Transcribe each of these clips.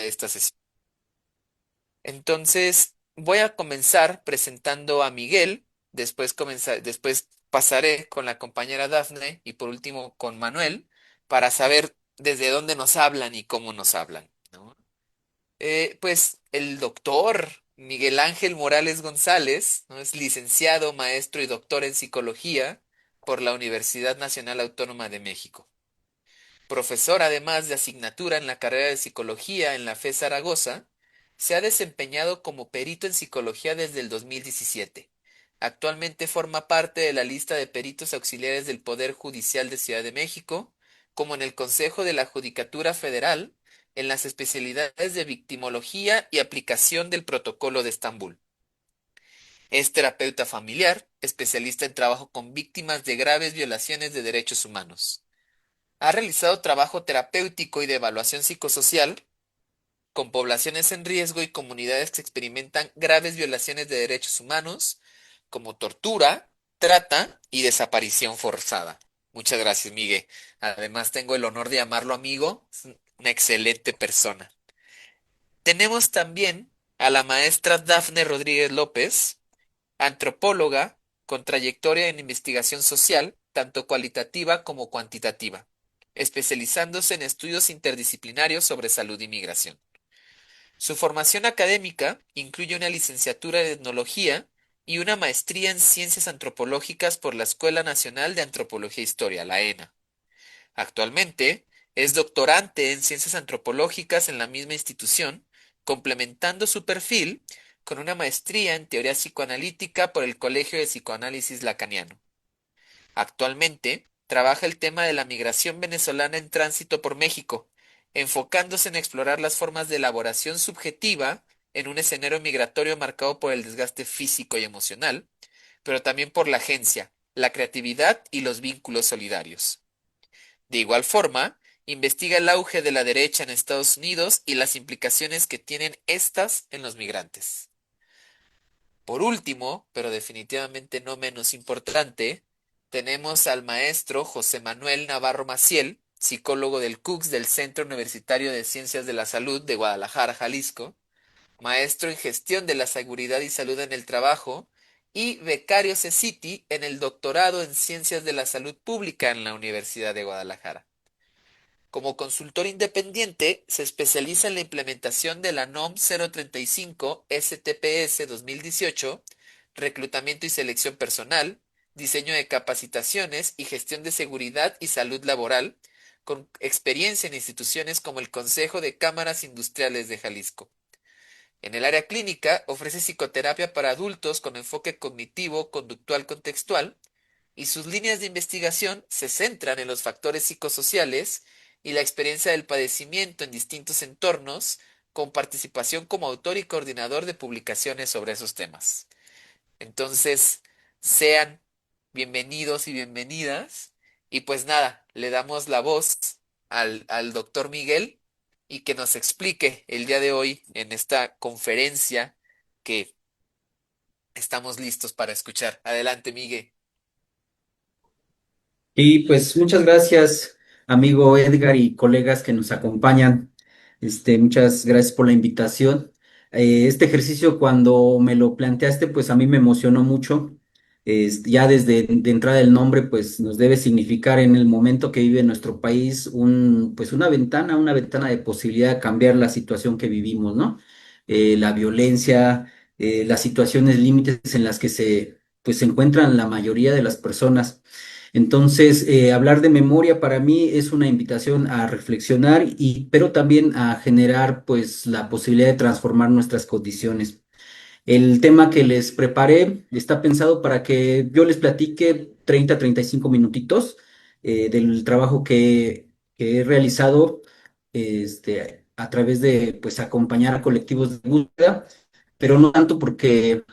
esta sesión. Entonces, voy a comenzar presentando a Miguel, después pasaré con la compañera Dafne y por último con Manuel para saber desde dónde nos hablan y cómo nos hablan, ¿no? Pues el doctor Miguel Ángel Morales González, ¿no? Es licenciado, maestro y doctor en psicología por la Universidad Nacional Autónoma de México. Profesor además de asignatura en la carrera de psicología en la FE Zaragoza, se ha desempeñado como perito en psicología desde el 2017. Actualmente forma parte de la lista de peritos auxiliares del Poder Judicial de Ciudad de México, como en el Consejo de la Judicatura Federal, en las especialidades de victimología y aplicación del Protocolo de Estambul. Es terapeuta familiar, especialista en trabajo con víctimas de graves violaciones de derechos humanos. Ha realizado trabajo terapéutico y de evaluación psicosocial con poblaciones en riesgo y comunidades que experimentan graves violaciones de derechos humanos, como tortura, trata y desaparición forzada. Muchas gracias, Miguel. Además, tengo el honor de llamarlo amigo. Es una excelente persona. Tenemos también a la maestra Dafne Rodríguez López, antropóloga con trayectoria en investigación social, tanto cualitativa como cuantitativa, especializándose en estudios interdisciplinarios sobre salud y migración. Su formación académica incluye una licenciatura en etnología y una maestría en ciencias antropológicas por la Escuela Nacional de Antropología e Historia, la ENA. Actualmente es doctorante en ciencias antropológicas en la misma institución, complementando su perfil con una maestría en teoría psicoanalítica por el Colegio de Psicoanálisis Lacaniano. Actualmente trabaja el tema de la migración venezolana en tránsito por México, enfocándose en explorar las formas de elaboración subjetiva en un escenario migratorio marcado por el desgaste físico y emocional, pero también por la agencia, la creatividad y los vínculos solidarios. De igual forma, investiga el auge de la derecha en Estados Unidos y las implicaciones que tienen estas en los migrantes. Por último, pero definitivamente no menos importante, tenemos al maestro José Manuel Navarro Maciel, psicólogo del CUCS del Centro Universitario de Ciencias de la Salud de Guadalajara, Jalisco, maestro en gestión de la seguridad y salud en el trabajo y becario CECITI en el doctorado en Ciencias de la Salud Pública en la Universidad de Guadalajara. Como consultor independiente, se especializa en la implementación de la NOM 035 STPS 2018, reclutamiento y selección personal, diseño de capacitaciones y gestión de seguridad y salud laboral, con experiencia en instituciones como el Consejo de Cámaras Industriales de Jalisco. En el área clínica, ofrece psicoterapia para adultos con enfoque cognitivo, conductual, contextual, y sus líneas de investigación se centran en los factores psicosociales y la experiencia del padecimiento en distintos entornos, con participación como autor y coordinador de publicaciones sobre esos temas. Entonces, sean bienvenidos y bienvenidas. Y pues nada, le damos la voz al doctor Miguel y que nos explique el día de hoy en esta conferencia que estamos listos para escuchar. Adelante, Miguel. Y pues muchas gracias, amigo Edgar y colegas que nos acompañan. Muchas gracias por la invitación. Este ejercicio, cuando me lo planteaste, pues a mí me emocionó mucho. Ya desde de entrada el nombre, pues nos debe significar en el momento que vive nuestro país pues una ventana de posibilidad de cambiar la situación que vivimos, ¿no? La violencia, las situaciones límites en las que pues, se encuentran la mayoría de las personas. Entonces, hablar de memoria para mí es una invitación a reflexionar pero también a generar, pues, la posibilidad de transformar nuestras condiciones. El tema que les preparé está pensado para que yo les platique 35 minutitos del trabajo que he realizado a través de, pues, acompañar a colectivos de búsqueda, pero no tanto porque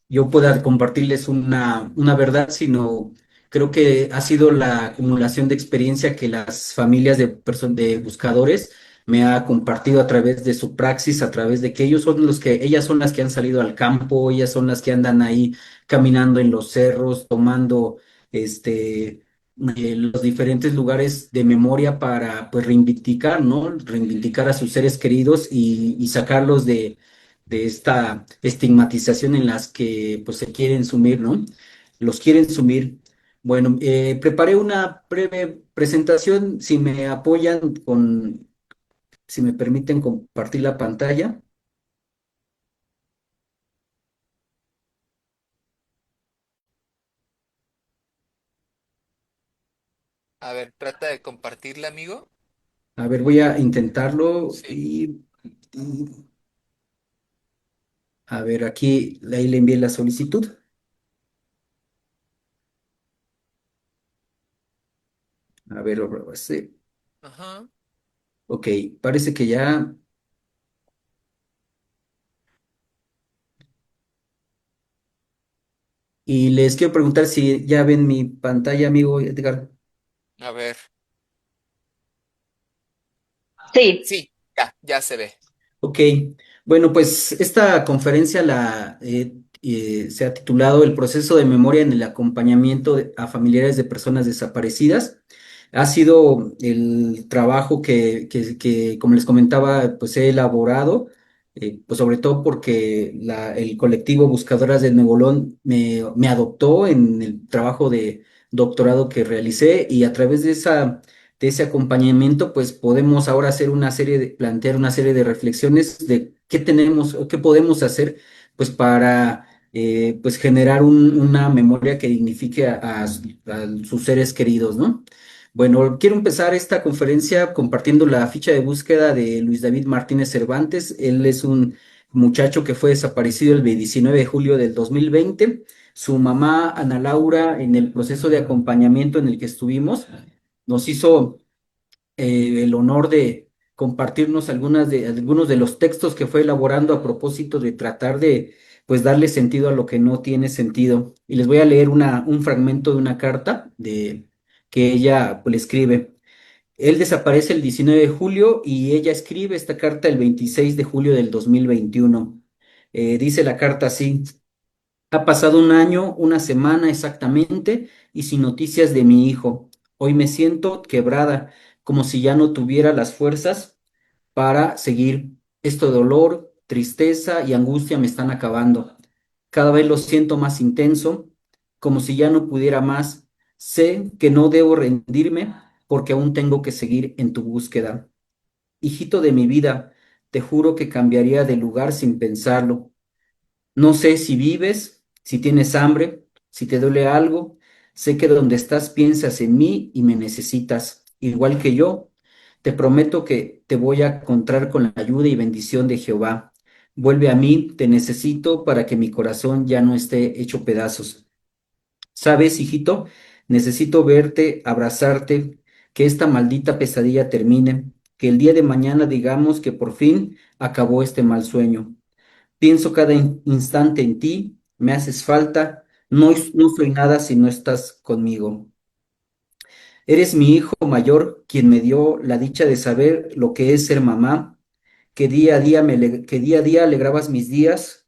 yo pueda compartirles una verdad, sino creo que ha sido la acumulación de experiencia que las familias de buscadores me ha compartido a través de su praxis, a través de que ellas son las que han salido al campo, ellas son las que andan ahí caminando en los cerros, tomando este los diferentes lugares de memoria para pues reivindicar, ¿no? Reivindicar a sus seres queridos y sacarlos de esta estigmatización en las que pues se quieren sumir, ¿no? Los quieren sumir. Bueno, preparé una breve presentación, si me apoyan si me permiten compartir la pantalla. A ver, trata de compartirla, amigo. A ver, voy a intentarlo Sí. y, a ver, aquí ahí le envié la solicitud. A ver, sí. Ajá. Ok, parece que ya. Y les quiero preguntar si ya ven mi pantalla, amigo Edgar. A ver. Sí, Sí, ya, ya se ve. Ok, bueno, pues esta conferencia se ha titulado El proceso de memoria en el acompañamiento a familiares de personas desaparecidas. Ha sido el trabajo como les comentaba, pues he elaborado, pues sobre todo porque el colectivo Buscadoras del Negolón me adoptó en el trabajo de doctorado que realicé y a través de ese acompañamiento, pues podemos ahora hacer plantear una serie de reflexiones de qué tenemos o qué podemos hacer, pues para pues generar una memoria que dignifique a sus seres queridos, ¿no? Bueno, quiero empezar esta conferencia compartiendo la ficha de búsqueda de Luis David Martínez Cervantes. Él es un muchacho que fue desaparecido el 19 de julio del 2020. Su mamá, Ana Laura, en el proceso de acompañamiento en el que estuvimos, nos hizo el honor de compartirnos algunos de los textos que fue elaborando a propósito de tratar de, pues, darle sentido a lo que no tiene sentido. Y les voy a leer un fragmento de una carta que ella, pues, le escribe. Él desaparece el 19 de julio y ella escribe esta carta el 26 de julio del 2021. Dice la carta así. Ha pasado un año, una semana exactamente, y sin noticias de mi hijo. Hoy me siento quebrada, como si ya no tuviera las fuerzas para seguir. Esto de dolor, tristeza y angustia me están acabando. Cada vez lo siento más intenso, como si ya no pudiera más. Sé que no debo rendirme porque aún tengo que seguir en tu búsqueda. Hijito de mi vida, te juro que cambiaría de lugar sin pensarlo. No sé si vives, si tienes hambre, si te duele algo. Sé que donde estás piensas en mí y me necesitas, igual que yo. Te prometo que te voy a encontrar con la ayuda y bendición de Jehová. Vuelve a mí, te necesito para que mi corazón ya no esté hecho pedazos. ¿Sabes, hijito? Necesito verte, abrazarte, que esta maldita pesadilla termine, que el día de mañana digamos que por fin acabó este mal sueño. Pienso cada instante en ti, me haces falta, no soy nada si no estás conmigo. Eres mi hijo mayor quien me dio la dicha de saber lo que es ser mamá, que día a día alegrabas mis días.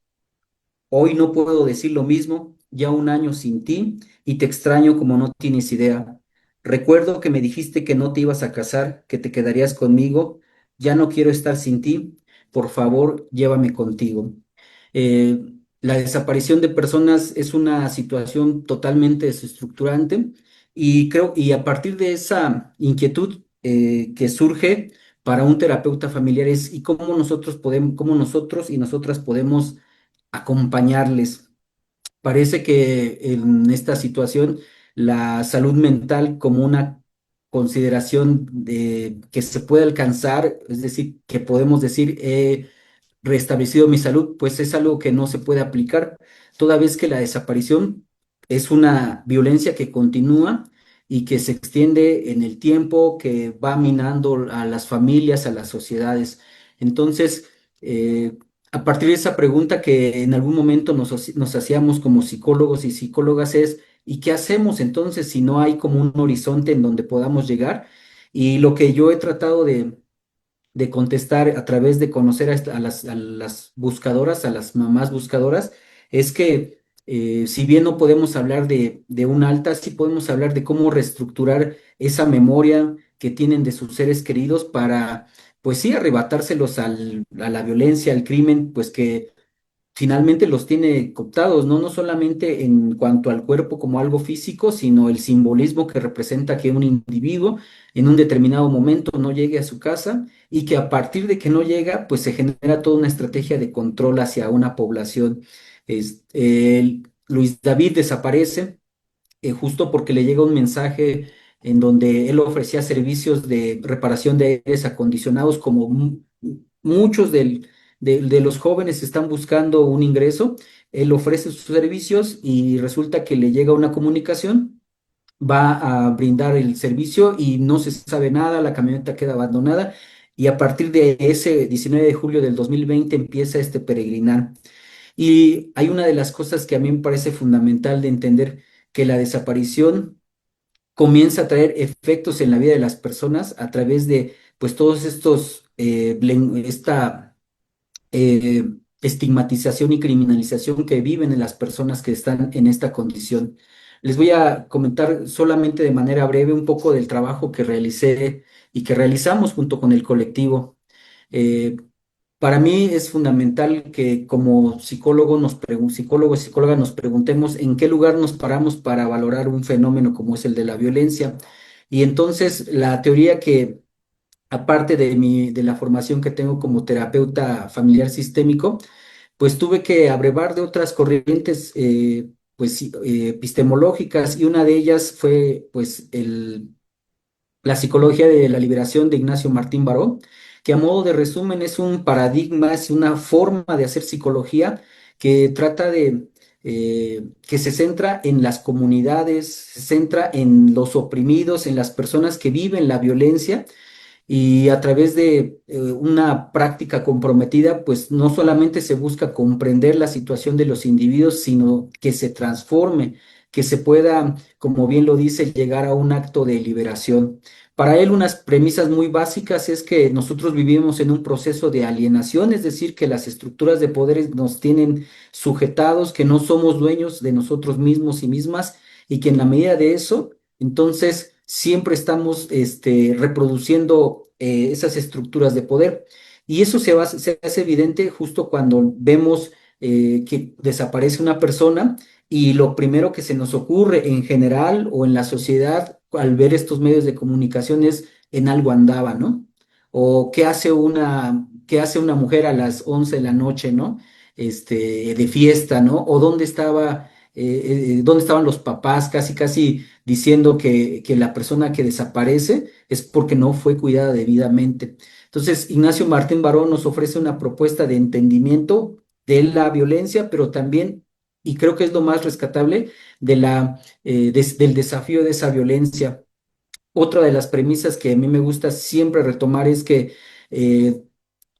Hoy no puedo decir lo mismo, ya un año sin ti, y te extraño como no tienes idea. Recuerdo que me dijiste que no te ibas a casar, que te quedarías conmigo. Ya no quiero estar sin ti. Por favor, llévame contigo. Eh, la desaparición de personas es una situación totalmente desestructurante y a partir de esa inquietud que surge para un terapeuta familiar es y cómo nosotros y nosotras podemos acompañarles. Parece que en esta situación la salud mental como una consideración que se puede alcanzar, es decir, que podemos decir, he restablecido mi salud, pues es algo que no se puede aplicar, toda vez que la desaparición es una violencia que continúa y que se extiende en el tiempo, que va minando a las familias, a las sociedades. Entonces, a partir de esa pregunta que en algún momento nos hacíamos como psicólogos y psicólogas es, ¿y qué hacemos entonces si no hay como un horizonte en donde podamos llegar? Y lo que yo he tratado de contestar a través de conocer a las buscadoras, a las mamás buscadoras, es que Si bien no podemos hablar de un alta, sí podemos hablar de cómo reestructurar esa memoria que tienen de sus seres queridos para, pues sí, arrebatárselos a la violencia, al crimen, pues que finalmente los tiene cooptados, ¿no? No solamente en cuanto al cuerpo como algo físico, sino el simbolismo que representa que un individuo en un determinado momento no llegue a su casa y que a partir de que no llega, pues se genera toda una estrategia de control hacia una población. Luis David desaparece justo porque le llega un mensaje en donde él ofrecía servicios de reparación de aires acondicionados, como muchos de los jóvenes están buscando un ingreso, él ofrece sus servicios y resulta que le llega una comunicación, va a brindar el servicio y no se sabe nada, la camioneta queda abandonada y a partir de ese 19 de julio del 2020 empieza este peregrinar. Y hay una de las cosas que a mí me parece fundamental de entender, que la desaparición comienza a traer efectos en la vida de las personas a través de, pues, todos estos, esta eh, estigmatización y criminalización que viven en las personas que están en esta condición. Les voy a comentar solamente de manera breve un poco del trabajo que realicé y que realizamos junto con el colectivo. Eh, para mí es fundamental que como psicólogos y psicólogas nos preguntemos en qué lugar nos paramos para valorar un fenómeno como es el de la violencia. Y entonces la teoría que, aparte de la formación que tengo como terapeuta familiar sistémico, pues tuve que abrevar de otras corrientes pues, sí, epistemológicas, y una de ellas fue pues la psicología de la liberación de Ignacio Martín Baró, que a modo de resumen es un paradigma, es una forma de hacer psicología que trata de, que se centra en las comunidades, se centra en los oprimidos, en las personas que viven la violencia, y a través de una práctica comprometida, pues no solamente se busca comprender la situación de los individuos, sino que se transforme, que se pueda, como bien lo dice, llegar a un acto de liberación. Para él, unas premisas muy básicas es que nosotros vivimos en un proceso de alienación, es decir, que las estructuras de poderes nos tienen sujetados, que no somos dueños de nosotros mismos y mismas, y que en la medida de eso, entonces siempre estamos reproduciendo esas estructuras de poder. Y eso se hace evidente justo cuando vemos que desaparece una persona, y lo primero que se nos ocurre en general o en la sociedad al ver estos medios de comunicación es en algo andaba, ¿no? O qué hace una mujer a las 11 de la noche, ¿no? De fiesta, ¿no? O dónde estaban los papás, casi, casi diciendo que la persona que desaparece es porque no fue cuidada debidamente. Entonces, Ignacio Martín Barón nos ofrece una propuesta de entendimiento de la violencia, pero también, y creo que es lo más rescatable, del desafío de esa violencia. Otra de las premisas que a mí me gusta siempre retomar es que eh,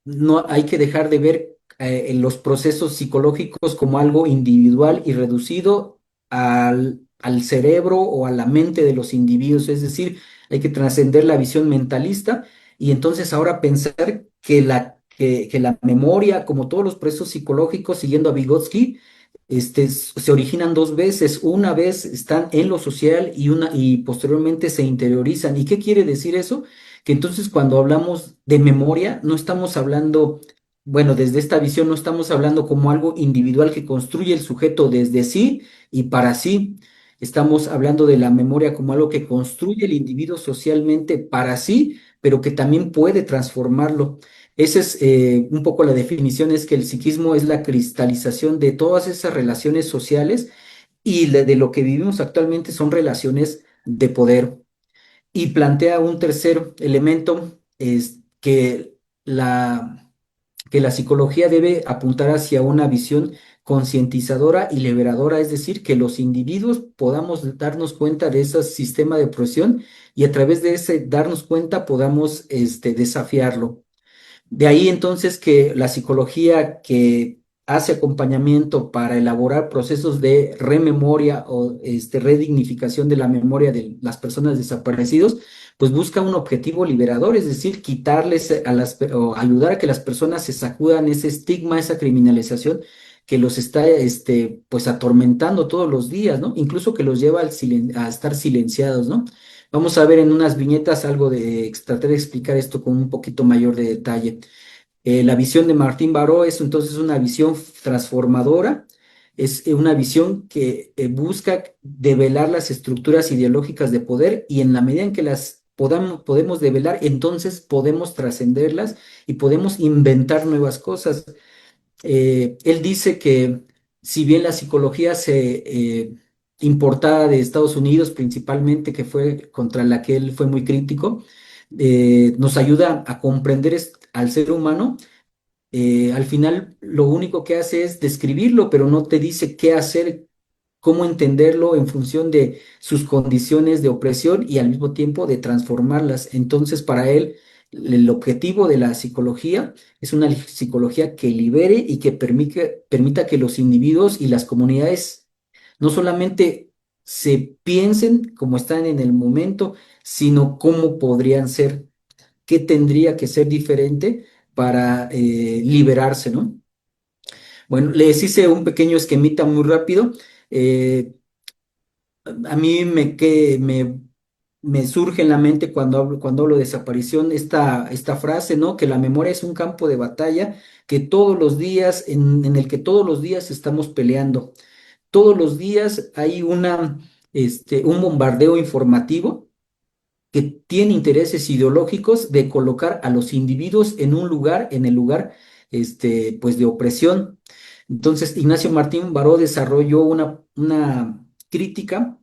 no hay que dejar de ver en los procesos psicológicos como algo individual y reducido al cerebro o a la mente de los individuos. Es decir, hay que trascender la visión mentalista y entonces ahora pensar que la memoria, como todos los procesos psicológicos, siguiendo a Vygotsky, se originan dos veces. Una vez están en lo social y posteriormente se interiorizan. ¿Y qué quiere decir eso? Que entonces cuando hablamos de memoria, no estamos hablando, bueno, desde esta visión no estamos hablando como algo individual que construye el sujeto desde sí y para sí. Estamos hablando de la memoria como algo que construye el individuo socialmente para sí, pero que también puede transformarlo. Esa es un poco la definición, es que el psiquismo es la cristalización de todas esas relaciones sociales, y de lo que vivimos actualmente son relaciones de poder. Y plantea un tercer elemento, es que la psicología debe apuntar hacia una visión concientizadora y liberadora, es decir, que los individuos podamos darnos cuenta de ese sistema de opresión y a través de ese darnos cuenta podamos desafiarlo. De ahí entonces que la psicología que hace acompañamiento para elaborar procesos de rememoria o redignificación de la memoria de las personas desaparecidos, pues busca un objetivo liberador, es decir, quitarles o ayudar a que las personas se sacudan ese estigma, esa criminalización que los está, pues atormentando todos los días, ¿no? Incluso que los lleva a estar silenciados, ¿no? Vamos a ver en unas viñetas algo tratar de explicar esto con un poquito mayor de detalle. La visión de Martín Baró es entonces una visión transformadora, es una visión que busca develar las estructuras ideológicas de poder y en la medida en que las podemos develar, entonces podemos trascenderlas y podemos inventar nuevas cosas. Él dice que si bien la psicología importada de Estados Unidos principalmente, que fue contra la que él fue muy crítico, nos ayuda a comprender al ser humano, al final lo único que hace es describirlo, pero no te dice qué hacer, cómo entenderlo en función de sus condiciones de opresión y al mismo tiempo de transformarlas. Entonces, para él, el objetivo de la psicología es una psicología que libere y que permita que los individuos y las comunidades no solamente se piensen como están en el momento, sino cómo podrían ser, qué tendría que ser diferente para liberarse, ¿no? Bueno, les hice un pequeño esquemita muy rápido. Eh, a mí me surge en la mente cuando hablo de desaparición esta frase, ¿no? Que la memoria es un campo de batalla que todos los días, en el que todos los días estamos peleando. Todos los días hay un bombardeo informativo que tiene intereses ideológicos de colocar a los individuos en un lugar, en el lugar, pues de opresión. Entonces, Ignacio Martín Baró desarrolló una crítica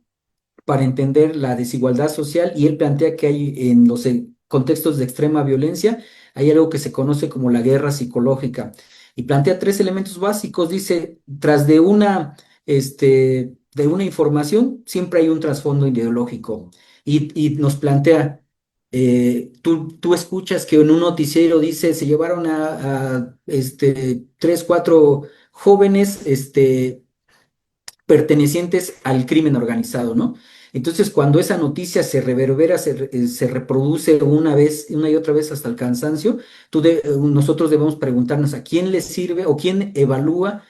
para entender la desigualdad social y él plantea que hay en los contextos de extrema violencia, hay algo que se conoce como la guerra psicológica y plantea tres elementos básicos. Dice, tras de una información siempre hay un trasfondo ideológico y nos plantea, tú escuchas que en un noticiero dice, se llevaron tres, cuatro jóvenes, pertenecientes al crimen organizado, ¿no? Entonces, cuando esa noticia se reverbera, se reproduce una y otra vez hasta el cansancio, nosotros debemos preguntarnos a quién le sirve o quién evalúa,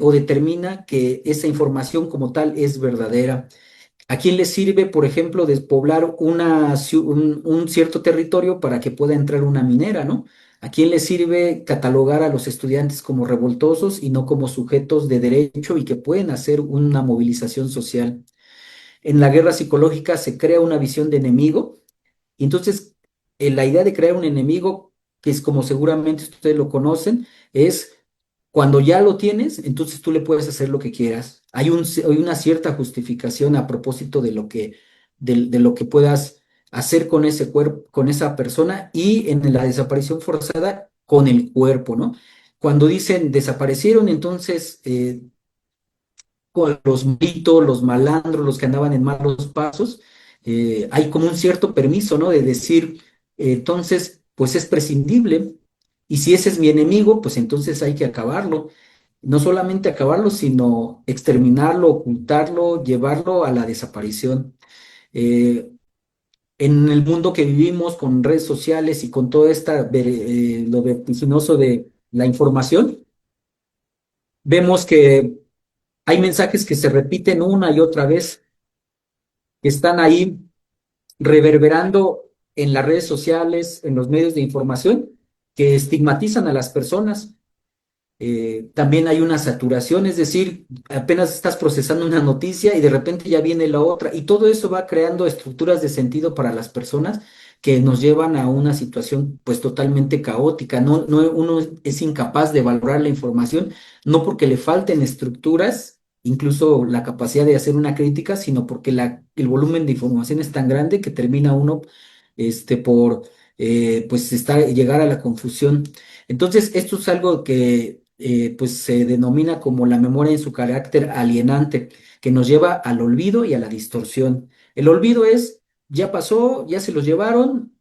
o determina que esa información como tal es verdadera. ¿A quién le sirve, por ejemplo, despoblar un cierto territorio para que pueda entrar una minera, ¿no? ¿A quién le sirve catalogar a los estudiantes como revoltosos y no como sujetos de derecho y que pueden hacer una movilización social? En la guerra psicológica se crea una visión de enemigo y entonces la idea de crear un enemigo, que es como seguramente ustedes lo conocen, es cuando ya lo tienes, entonces tú le puedes hacer lo que quieras. Hay una cierta justificación a propósito de lo que puedas hacer con ese cuerpo, con esa persona y en la desaparición forzada con el cuerpo, ¿no? Cuando dicen desaparecieron, entonces con los mitos, los malandros, los que andaban en malos pasos, hay como un cierto permiso, ¿no? De decir, entonces, pues es prescindible, y si ese es mi enemigo, pues entonces hay que acabarlo. No solamente acabarlo, sino exterminarlo, ocultarlo, llevarlo a la desaparición. Eh, en el mundo que vivimos con redes sociales y con todo lo vertiginoso de la información, vemos que hay mensajes que se repiten una y otra vez, que están ahí reverberando en las redes sociales, en los medios de información, que estigmatizan a las personas. También hay una saturación, es decir, apenas estás procesando una noticia y de repente ya viene la otra, y todo eso va creando estructuras de sentido para las personas que nos llevan a una situación pues totalmente caótica. Uno es incapaz de valorar la información, no porque le falten estructuras, incluso la capacidad de hacer una crítica, sino porque el volumen de información es tan grande que termina uno por pues llegar a la confusión. Entonces, esto es algo que pues se denomina como la memoria en su carácter alienante, que nos lleva al olvido y a la distorsión. El olvido es, ya pasó, ya se los llevaron,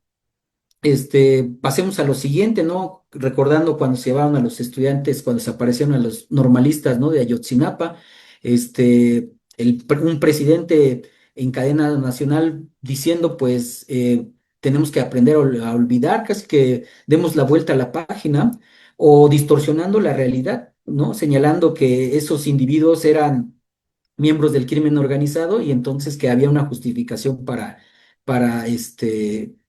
pasemos a lo siguiente, ¿no? Recordando cuando se llevaron a los estudiantes, cuando desaparecieron a los normalistas, ¿no? De Ayotzinapa, un presidente en cadena nacional diciendo, pues, tenemos que aprender a olvidar, casi que demos la vuelta a la página, o distorsionando la realidad. ¿no? Señalando que esos individuos eran miembros del crimen organizado y entonces que había una justificación para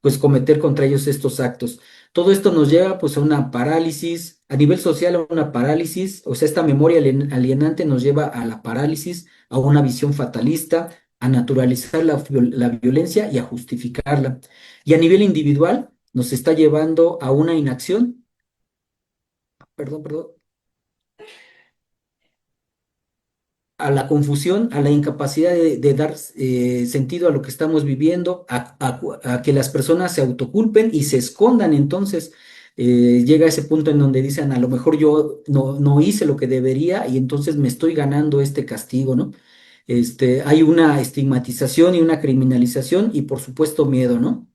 pues cometer contra ellos estos actos. Todo esto nos lleva pues a una parálisis, a nivel social a una parálisis, o sea, esta memoria alienante nos lleva a la parálisis, a una visión fatalista, a naturalizar la violencia y a justificarla. Y a nivel individual nos está llevando a una inacción, perdón, a la confusión, a la incapacidad de dar sentido a lo que estamos viviendo, a que las personas se autoculpen y se escondan. Entonces, llega ese punto en donde dicen, a lo mejor yo no hice lo que debería y entonces me estoy ganando este castigo, ¿no? Hay una estigmatización y una criminalización y por supuesto miedo, ¿no?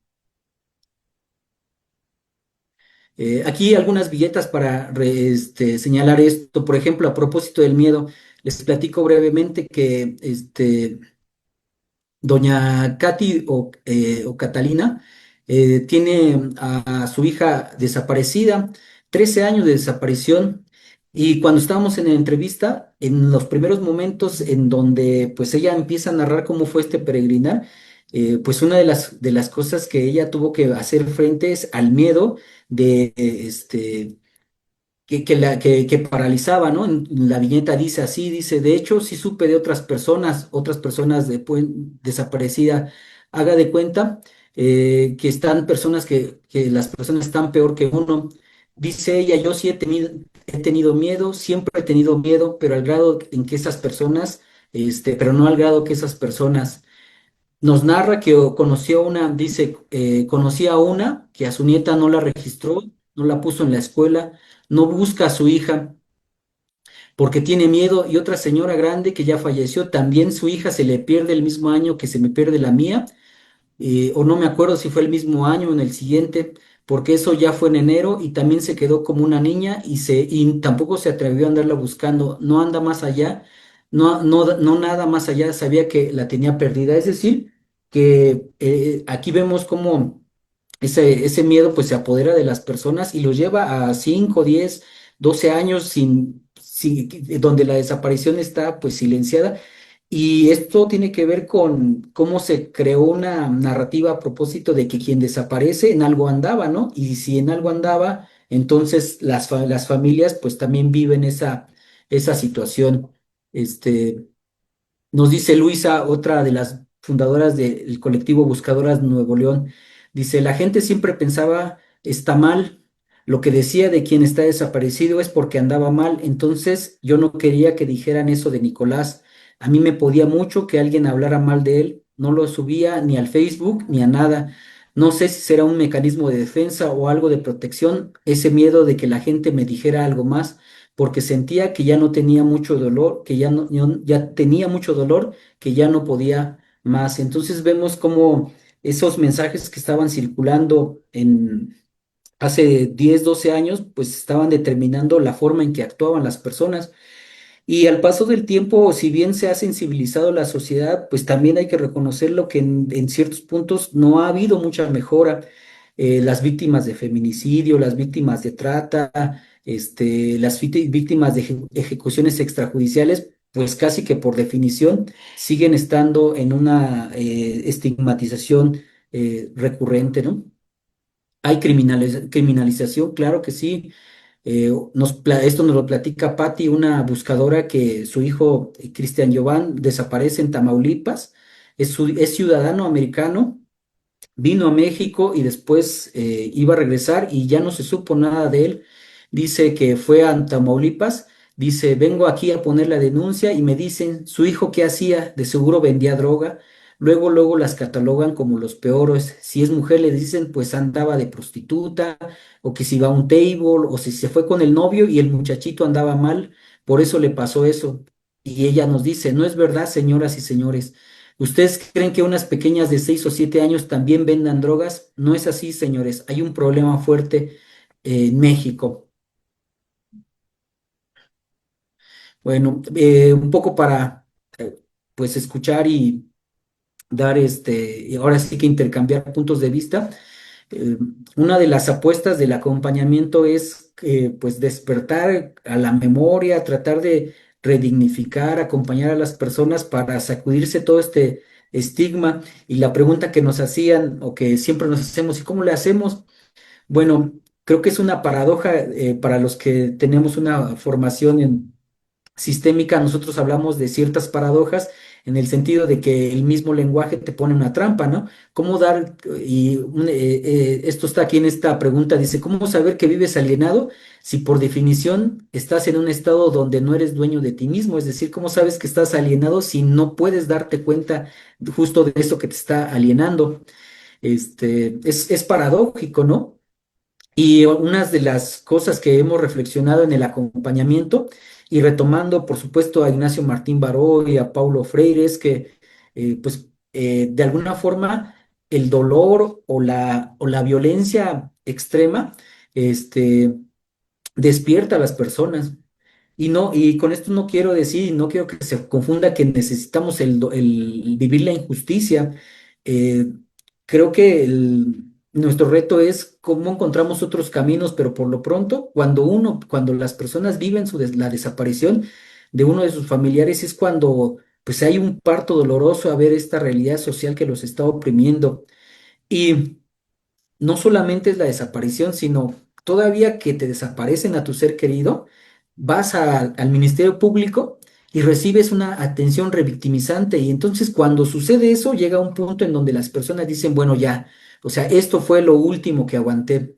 Aquí algunas billetas para señalar esto. Por ejemplo, a propósito del miedo, les platico brevemente que doña Katy o Catalina tiene a su hija desaparecida, 13 años de desaparición. Y cuando estábamos en la entrevista, en los primeros momentos en donde pues ella empieza a narrar cómo fue este peregrinar, pues una de las cosas que ella tuvo que hacer frente es al miedo de que paralizaba, ¿no? En la viñeta dice así, dice, de hecho, sí supe de otras personas desaparecidas, haga de cuenta que están personas que las personas están peor que uno. Dice ella, yo sí he tenido miedo, siempre he tenido miedo, pero al grado en que esas personas, pero no al grado que esas personas nos narra que conoció una, dice, conocí a una que a su nieta no la registró, no la puso en la escuela, no busca a su hija porque tiene miedo y otra señora grande que ya falleció, también su hija se le pierde el mismo año que se me pierde la mía, o no me acuerdo si fue el mismo año o en el siguiente, porque eso ya fue en enero y también se quedó como una niña y tampoco se atrevió a andarla buscando, no anda más allá, no nada más allá, sabía que la tenía perdida. Es decir, que aquí vemos cómo ese miedo pues se apodera de las personas y los lleva a 5 10 12 años donde la desaparición está pues silenciada. Y esto tiene que ver con cómo se creó una narrativa a propósito de que quien desaparece en algo andaba, ¿no? Y si en algo andaba, entonces las familias pues también viven esa situación. Este, Nos dice Luisa, otra de las fundadoras del colectivo Buscadoras Nuevo León, dice, la gente siempre pensaba, está mal, lo que decía de quien está desaparecido es porque andaba mal, entonces yo no quería que dijeran eso de Nicolás. A mí me podía mucho que alguien hablara mal de él, no lo subía ni al Facebook ni a nada. No sé si será un mecanismo de defensa o algo de protección, ese miedo de que la gente me dijera algo más porque sentía que ya no tenía mucho dolor, que ya tenía mucho dolor, que ya no podía más. Entonces vemos cómo esos mensajes que estaban circulando en hace 10 12 años, pues estaban determinando la forma en que actuaban las personas. Y al paso del tiempo, si bien se ha sensibilizado la sociedad, pues también hay que reconocerlo que en ciertos puntos no ha habido mucha mejora. Las víctimas de feminicidio, las víctimas de trata, víctimas de ejecuciones extrajudiciales, pues casi que por definición siguen estando en una estigmatización recurrente, ¿no? Hay criminalización, claro que sí. Esto nos lo platica Patti, una buscadora que su hijo, Cristian Giován, desaparece en Tamaulipas. Es ciudadano americano, vino a México y después iba a regresar y ya no se supo nada de él. Dice que fue a Tamaulipas. Dice, vengo aquí a poner la denuncia y me dicen, su hijo qué hacía, de seguro vendía droga. Luego las catalogan como los peores. Si es mujer, le dicen, pues andaba de prostituta, o que si va a un table, o si se fue con el novio y el muchachito andaba mal, por eso le pasó eso. Y ella nos dice, no es verdad, señoras y señores. ¿Ustedes creen que unas pequeñas de 6 o 7 años también vendan drogas? No es así, señores. Hay un problema fuerte en México. Bueno, un poco para pues escuchar y dar y ahora sí que intercambiar puntos de vista. Eh, una de las apuestas del acompañamiento es pues despertar a la memoria, tratar de redignificar, acompañar a las personas para sacudirse todo este estigma. Y la pregunta que nos hacían o que siempre nos hacemos, ¿y cómo le hacemos? Bueno, creo que es una paradoja para los que tenemos una formación en sistémica. Nosotros hablamos de ciertas paradojas en el sentido de que el mismo lenguaje te pone una trampa, ¿no? ¿Cómo dar, esto está aquí en esta pregunta, dice, ¿cómo saber que vives alienado si por definición estás en un estado donde no eres dueño de ti mismo? Es decir, ¿cómo sabes que estás alienado si no puedes darte cuenta justo de eso que te está alienando? Es paradójico, ¿no? Y unas de las cosas que hemos reflexionado en el acompañamiento, y retomando, por supuesto, a Ignacio Martín Baró y a Paulo Freire, es que, de alguna forma, el dolor o la violencia extrema, este, despierta a las personas. Y no, y con esto no quiero decir, no quiero que se confunda que necesitamos el vivir la injusticia. Eh, Creo que nuestro reto es cómo encontramos otros caminos, pero por lo pronto, cuando las personas viven la desaparición de uno de sus familiares, es cuando pues hay un parto doloroso a ver esta realidad social que los está oprimiendo. Y no solamente es la desaparición, sino todavía que te desaparecen a tu ser querido, al Ministerio Público y recibes una atención revictimizante. Y entonces cuando sucede eso, llega un punto en donde las personas dicen, bueno, ya, o sea, esto fue lo último que aguanté.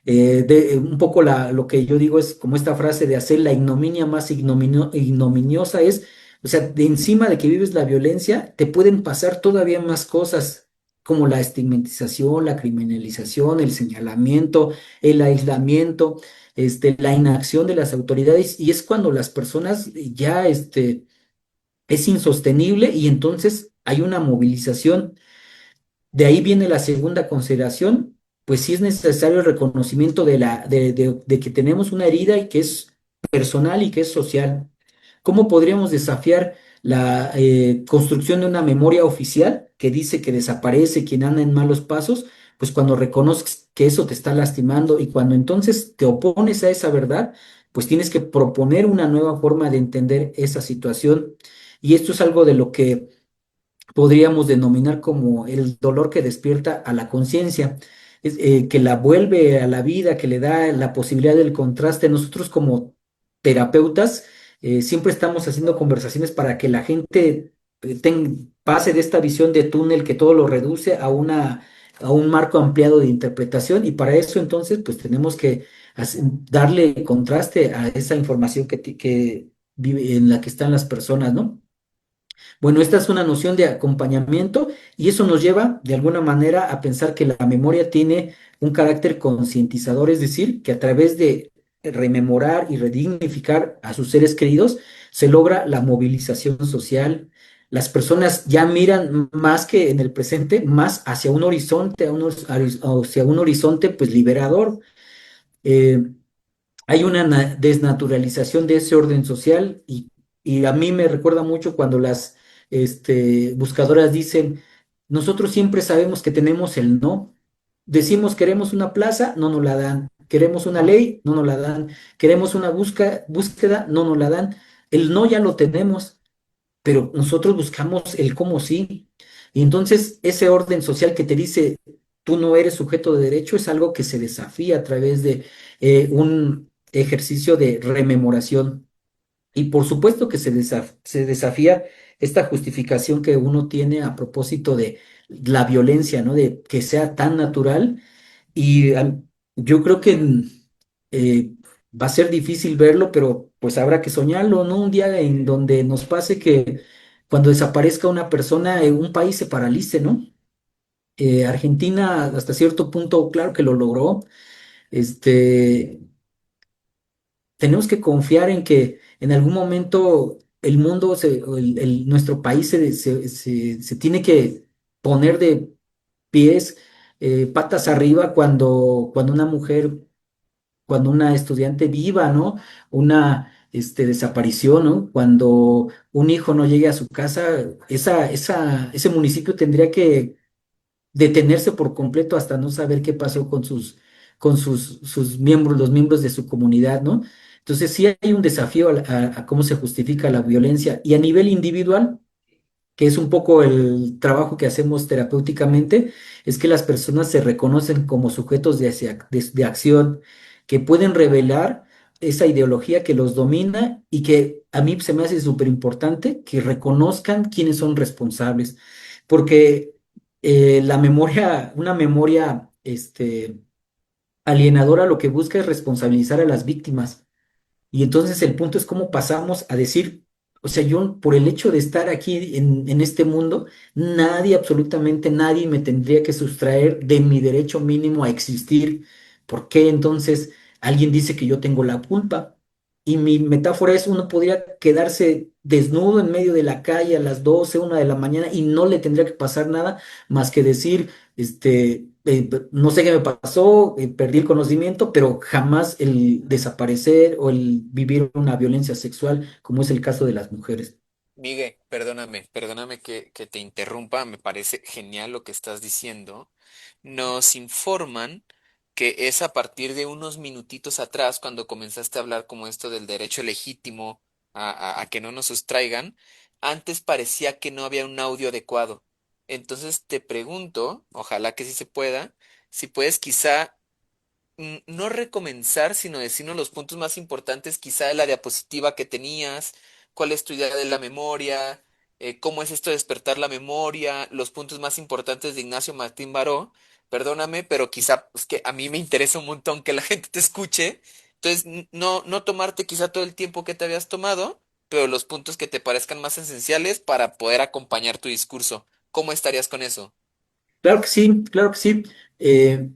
Un poco lo que yo digo es como esta frase de hacer la ignominia más ignominiosa es, o sea, de encima de que vives la violencia, te pueden pasar todavía más cosas como la estigmatización, la criminalización, el señalamiento, el aislamiento, la inacción de las autoridades, y es cuando las personas ya, es insostenible y entonces hay una movilización. De ahí viene la segunda consideración, pues sí es necesario el reconocimiento de que tenemos una herida y que es personal y que es social. ¿Cómo podríamos desafiar la construcción de una memoria oficial que dice que desaparece quien anda en malos pasos? Pues cuando reconoces que eso te está lastimando y cuando entonces te opones a esa verdad, pues tienes que proponer una nueva forma de entender esa situación. Y esto es algo de lo que podríamos denominar como el dolor que despierta a la conciencia, que la vuelve a la vida, que le da la posibilidad del contraste. Nosotros como terapeutas siempre estamos haciendo conversaciones para que la gente pase de esta visión de túnel que todo lo reduce a un marco ampliado de interpretación, y para eso entonces pues tenemos que darle contraste a esa información que vive, en la que están las personas, ¿no? Bueno, esta es una noción de acompañamiento y eso nos lleva de alguna manera a pensar que la memoria tiene un carácter concientizador, es decir, que a través de rememorar y redignificar a sus seres queridos se logra la movilización social. Las personas ya miran más que en el presente, más hacia un horizonte, hacia un horizonte pues liberador. Eh, Hay una desnaturalización de ese orden social y a mí me recuerda mucho cuando las buscadoras dicen, nosotros siempre sabemos que tenemos el no. Decimos queremos una plaza, no nos la dan. Queremos una ley, no nos la dan. Queremos una búsqueda, no nos la dan. El no ya lo tenemos, pero nosotros buscamos el cómo sí. Y entonces ese orden social que te dice, tú no eres sujeto de derecho, es algo que se desafía a través de un ejercicio de rememoración. Y por supuesto que se desafía esta justificación que uno tiene a propósito de la violencia, ¿no? De que sea tan natural. Y yo creo que eh, va a ser difícil verlo, pero pues habrá que soñarlo, ¿no? Un día en donde nos pase que cuando desaparezca una persona, un país se paralice, ¿no? Argentina hasta cierto punto, claro que lo logró. Este, Tenemos que confiar en que en algún momento el mundo, o nuestro país se tiene que poner de pies, patas arriba cuando una mujer, cuando una estudiante viva, ¿no? Una desaparición, ¿no? Cuando un hijo no llegue a su casa, ese municipio tendría que detenerse por completo hasta no saber qué pasó con con sus miembros, los miembros de su comunidad, ¿no? Entonces sí hay un desafío a cómo se justifica la violencia y a nivel individual, que es un poco el trabajo que hacemos terapéuticamente, es que las personas se reconocen como sujetos de acción, que pueden revelar esa ideología que los domina y que a mí se me hace súper importante que reconozcan quiénes son responsables, porque la memoria, una memoria alienadora lo que busca es responsabilizar a las víctimas. Y entonces el punto es cómo pasamos a decir, o sea, yo por el hecho de estar aquí en este mundo, nadie, absolutamente nadie me tendría que sustraer de mi derecho mínimo a existir. ¿Por qué entonces alguien dice que yo tengo la culpa? Y mi metáfora es, uno podría quedarse desnudo en medio de la calle a las 12 1 de la mañana y no le tendría que pasar nada más que decir, no sé qué me pasó, perdí el conocimiento, pero jamás el desaparecer o el vivir una violencia sexual, como es el caso de las mujeres. Miguel, perdóname que te interrumpa, me parece genial lo que estás diciendo. Nos informan que es a partir de unos minutitos atrás, cuando comenzaste a hablar como esto del derecho legítimo a que no nos sustraigan, antes parecía que no había un audio adecuado. Entonces te pregunto, ojalá que sí se pueda, si puedes quizá no recomenzar, sino decirnos los puntos más importantes, quizá de la diapositiva que tenías, cuál es tu idea de la memoria, cómo es esto de despertar la memoria, los puntos más importantes de Ignacio Martín Baró. Perdóname, pero quizá es que a mí me interesa un montón que la gente te escuche. Entonces, no tomarte quizá todo el tiempo que te habías tomado, pero los puntos que te parezcan más esenciales para poder acompañar tu discurso. ¿Cómo estarías con eso? Claro que sí, claro que sí. Eh,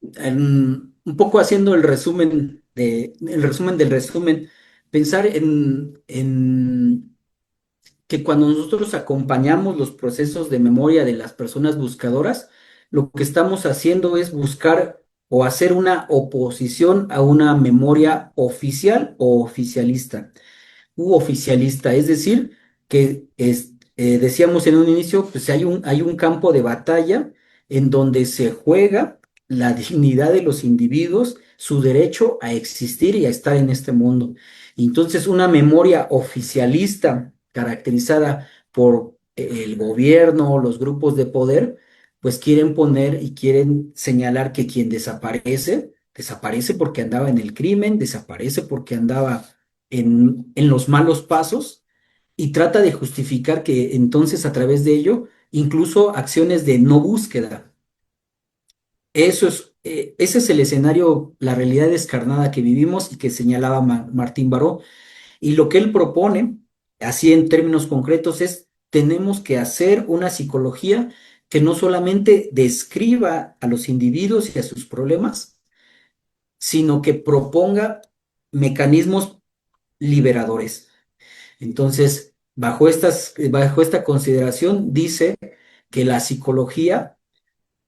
un poco haciendo el resumen del resumen, pensar en que cuando nosotros acompañamos los procesos de memoria de las personas buscadoras, lo que estamos haciendo es buscar o hacer una oposición a una memoria oficial o oficialista u oficialista, es decir, que decíamos en un inicio, pues hay un campo de batalla en donde se juega la dignidad de los individuos, su derecho a existir y a estar en este mundo. Y entonces una memoria oficialista caracterizada por el gobierno, los grupos de poder, pues quieren poner y quieren señalar que quien desaparece, desaparece porque andaba en el crimen, desaparece porque andaba en los malos pasos y trata de justificar que entonces a través de ello, incluso acciones de no búsqueda. Ese es el escenario, la realidad descarnada que vivimos y que señalaba Martín Baró. Y lo que él propone, así en términos concretos, es tenemos que hacer una psicología que no solamente describa a los individuos y a sus problemas, sino que proponga mecanismos liberadores. Entonces, bajo esta consideración, dice que la psicología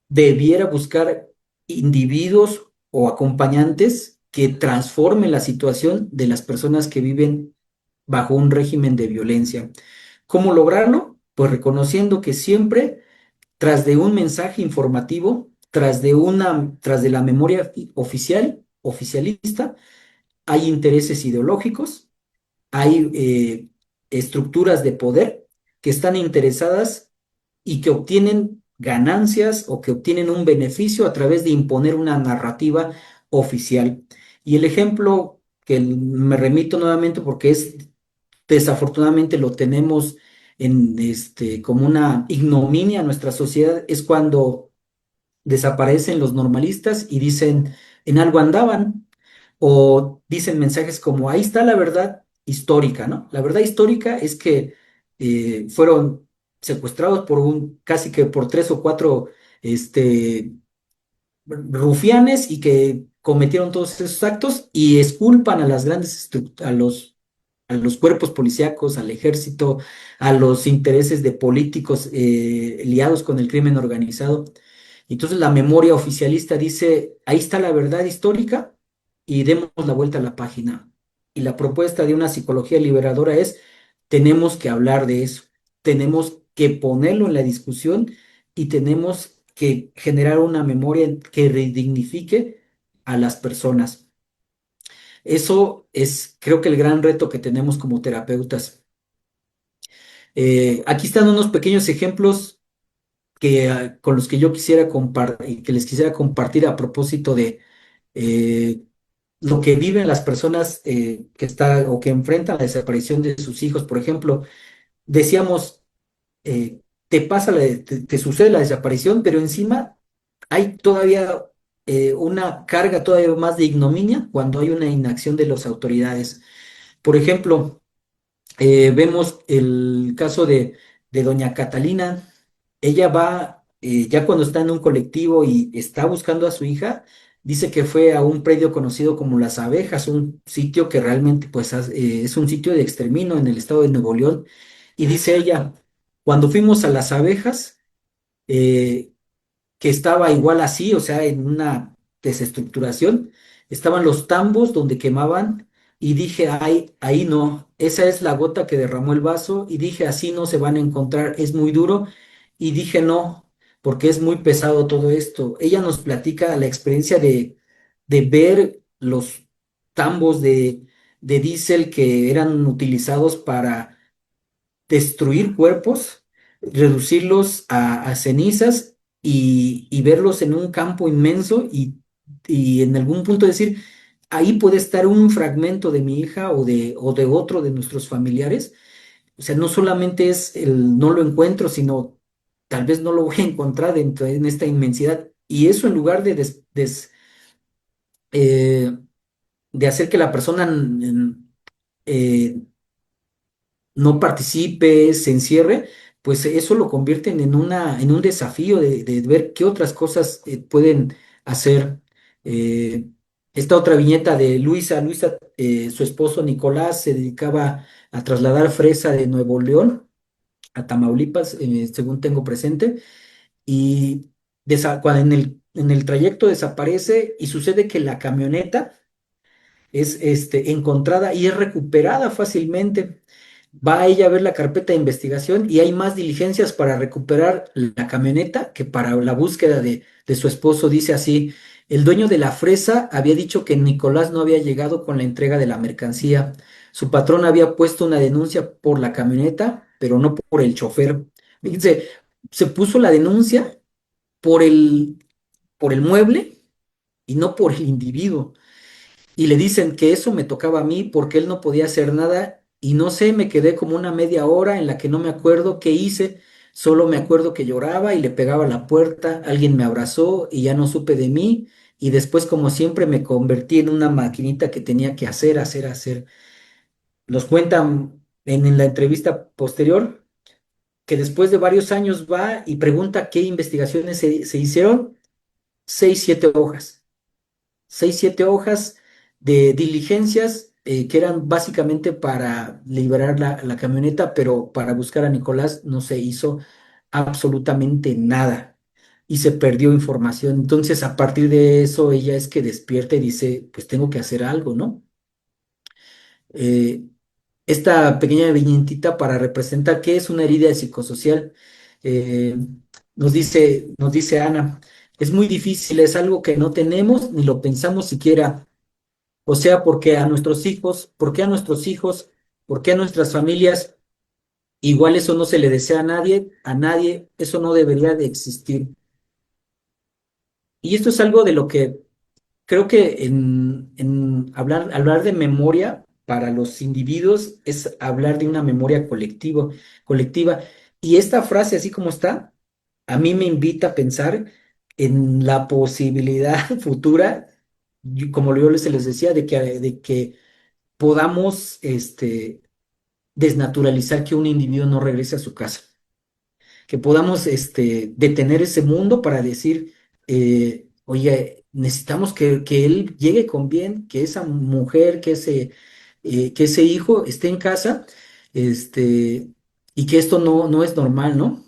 debiera buscar individuos o acompañantes que transformen la situación de las personas que viven bajo un régimen de violencia. ¿Cómo lograrlo? Pues reconociendo que siempre tras de un mensaje informativo, tras de la memoria oficial, oficialista, hay intereses ideológicos, hay estructuras de poder que están interesadas y que obtienen ganancias o que obtienen un beneficio a través de imponer una narrativa oficial. Y el ejemplo que me remito nuevamente porque es desafortunadamente lo tenemos como una ignominia en nuestra sociedad es cuando desaparecen los normalistas y dicen en algo andaban o dicen mensajes como ahí está la verdad histórica, ¿no? La verdad histórica es que fueron secuestrados por casi que por tres o cuatro este, rufianes y que cometieron todos esos actos y exculpan a las a los cuerpos policíacos, al ejército, a los intereses de políticos liados con el crimen organizado. Entonces la memoria oficialista dice, ahí está la verdad histórica y demos la vuelta a la página. Y la propuesta de una psicología liberadora es, tenemos que hablar de eso, tenemos que ponerlo en la discusión y tenemos que generar una memoria que redignifique a las personas. Eso es, creo que el gran reto que tenemos como terapeutas. Aquí están unos pequeños ejemplos con los que yo quisiera compartir, que les quisiera compartir a propósito de eh, lo que viven las personas o que enfrentan la desaparición de sus hijos. Por ejemplo, decíamos, eh, te sucede la desaparición, pero encima hay todavía una carga todavía más de ignominia cuando hay una inacción de las autoridades. Por ejemplo, vemos el caso de doña Catalina. Ella va, ya cuando está en un colectivo y está buscando a su hija, dice que fue a un predio conocido como Las Abejas, un sitio que realmente pues, es un sitio de exterminio en el estado de Nuevo León. Y dice ella, cuando fuimos a Las Abejas, eh, que estaba igual así, o sea, en una desestructuración. Estaban los tambos donde quemaban y dije, ay, ahí no, esa es la gota que derramó el vaso y dije, así no se van a encontrar, es muy duro y dije, no, porque es muy pesado todo esto. Ella nos platica la experiencia de ver los tambos de diésel que eran utilizados para destruir cuerpos, reducirlos a cenizas y verlos en un campo inmenso y en algún punto decir, ahí puede estar un fragmento de mi hija o de otro de nuestros familiares. O sea, no solamente es el no lo encuentro, sino tal vez no lo voy a encontrar en esta inmensidad. Y eso en lugar eh, de hacer que la persona eh, no participe, se encierre, pues eso lo convierten en un desafío de ver qué otras cosas pueden hacer. Eh, Esta otra viñeta de Luisa, su esposo Nicolás se dedicaba a trasladar fresa de Nuevo León a Tamaulipas, según tengo presente, y cuando en el trayecto desaparece y sucede que la camioneta es encontrada y es recuperada fácilmente. Va ella a ver la carpeta de investigación y hay más diligencias para recuperar la camioneta que para la búsqueda de su esposo. Dice así, el dueño de la fresa había dicho que Nicolás no había llegado con la entrega de la mercancía. Su patrón había puesto una denuncia por la camioneta, pero no por el chofer. Fíjense, se puso la denuncia por por el mueble y no por el individuo y le dicen que eso me tocaba a mí porque él no podía hacer nada y no sé, me quedé como una media hora en la que no me acuerdo qué hice, solo me acuerdo que lloraba y le pegaba a la puerta, alguien me abrazó y ya no supe de mí y después como siempre me convertí en una maquinita que tenía que hacer. Nos cuentan en la entrevista posterior que después de varios años va y pregunta qué investigaciones se hicieron, 6, 7 hojas. 6, 7 hojas de diligencias que eran básicamente para liberar la camioneta, pero para buscar a Nicolás no se hizo absolutamente nada y se perdió información. Entonces, a partir de eso, ella es que despierta y dice, pues tengo que hacer algo, ¿no? Eh, Esta pequeña viñetita para representar qué es una herida psicosocial. eh, nos dice Ana, es muy difícil, es algo que no tenemos ni lo pensamos siquiera. O sea, porque a nuestros hijos, porque a nuestros hijos, porque a nuestras familias, igual eso no se le desea a nadie, eso no debería de existir. Y esto es algo de lo que creo que en hablar de memoria para los individuos es hablar de una memoria colectiva. Y esta frase, así como está, a mí me invita a pensar en la posibilidad futura, como yo se les decía, de que podamos desnaturalizar que un individuo no regrese a su casa, que podamos detener ese mundo para decir, oye, necesitamos que él llegue con bien, que esa mujer, que ese hijo esté en casa, y que esto no es normal, ¿no?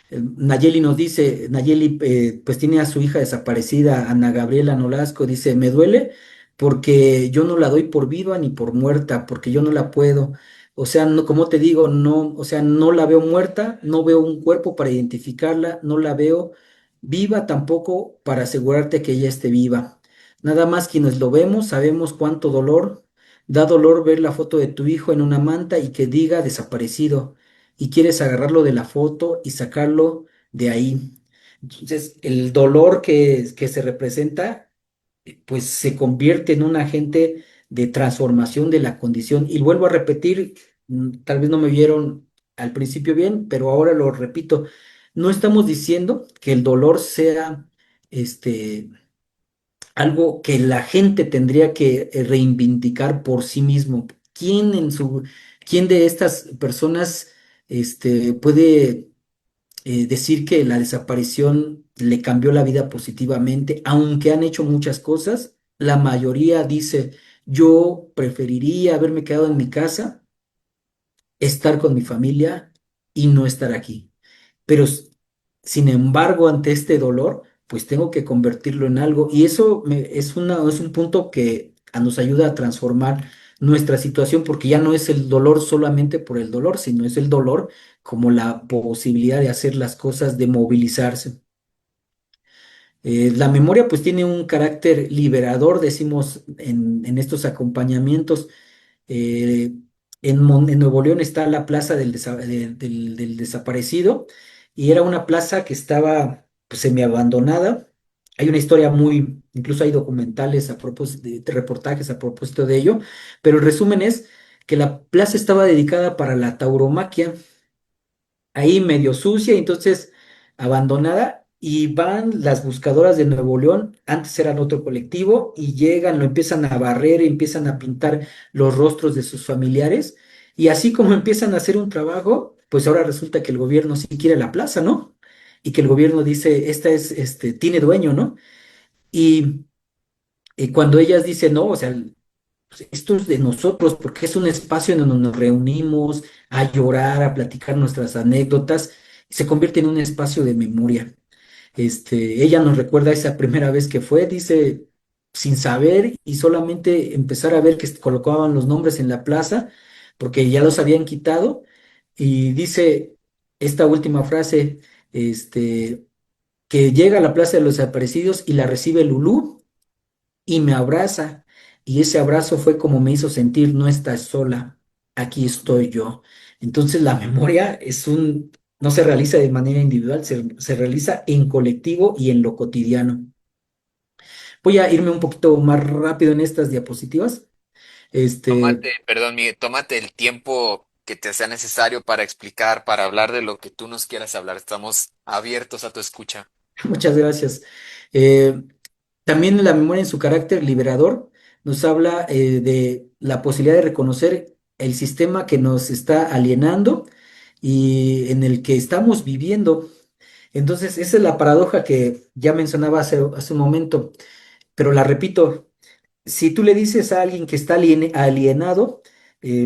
Nayeli nos dice, Nayeli pues tiene a su hija desaparecida, Ana Gabriela Nolasco, dice, me duele porque yo no la doy por viva ni por muerta, porque yo no la puedo. O sea, no, como te digo, no, o sea, no la veo muerta, no veo un cuerpo para identificarla, no la veo viva tampoco para asegurarte que ella esté viva. Nada más quienes lo vemos sabemos cuánto dolor, da dolor ver la foto de tu hijo en una manta y que diga desaparecido, y quieres agarrarlo de la foto y sacarlo de ahí. Entonces, el dolor que se representa, pues se convierte en un agente de transformación de la condición. Y vuelvo a repetir, tal vez no me vieron al principio bien, pero ahora lo repito, no estamos diciendo que el dolor sea este algo que la gente tendría que reivindicar por sí mismo. ¿Quién de estas personas puede decir que la desaparición le cambió la vida positivamente, aunque han hecho muchas cosas? La mayoría dice, yo preferiría haberme quedado en mi casa, estar con mi familia y no estar aquí. Pero, sin embargo, ante este dolor, pues tengo que convertirlo en algo. Y eso es un punto que nos ayuda a transformar nuestra situación, porque ya no es el dolor solamente por el dolor, sino es el dolor como la posibilidad de hacer las cosas, de movilizarse. La memoria pues tiene un carácter liberador, decimos en estos acompañamientos. eh, en Nuevo León está la plaza del desaparecido, y era una plaza que estaba pues semiabandonada. Hay una historia incluso hay documentales a propósito, de reportajes a propósito de ello, pero el resumen es que la plaza estaba dedicada para la tauromaquia, ahí medio sucia, entonces abandonada, y van las buscadoras de Nuevo León, antes eran otro colectivo, y llegan, lo empiezan a barrer, empiezan a pintar los rostros de sus familiares, y así como empiezan a hacer un trabajo, pues ahora resulta que el gobierno sí quiere la plaza, ¿no? Y que el gobierno dice, tiene dueño, ¿no? Y, y cuando ellas dicen, no, o sea, pues, esto es de nosotros, porque es un espacio en donde nos reunimos a llorar, a platicar nuestras anécdotas, se convierte en un espacio de memoria. Ella nos recuerda esa primera vez que fue, dice, sin saber y solamente empezar a ver que colocaban los nombres en la plaza, porque ya los habían quitado, y dice esta última frase, que llega a la Plaza de los Desaparecidos y la recibe Lulú y me abraza. Y ese abrazo fue como me hizo sentir, no estás sola, aquí estoy yo. Entonces la memoria no se realiza de manera individual, se realiza en colectivo y en lo cotidiano. Voy a irme un poquito más rápido en estas diapositivas. Este, Perdón, Miguel, tómate el tiempo que te sea necesario para explicar, para hablar de lo que tú nos quieras hablar. Estamos abiertos a tu escucha. Muchas gracias. Eh, También la memoria en su carácter liberador nos habla de la posibilidad de reconocer el sistema que nos está alienando y en el que estamos viviendo. Entonces, esa es la paradoja que ya mencionaba hace un momento, pero la repito. Si tú le dices a alguien que está alienado,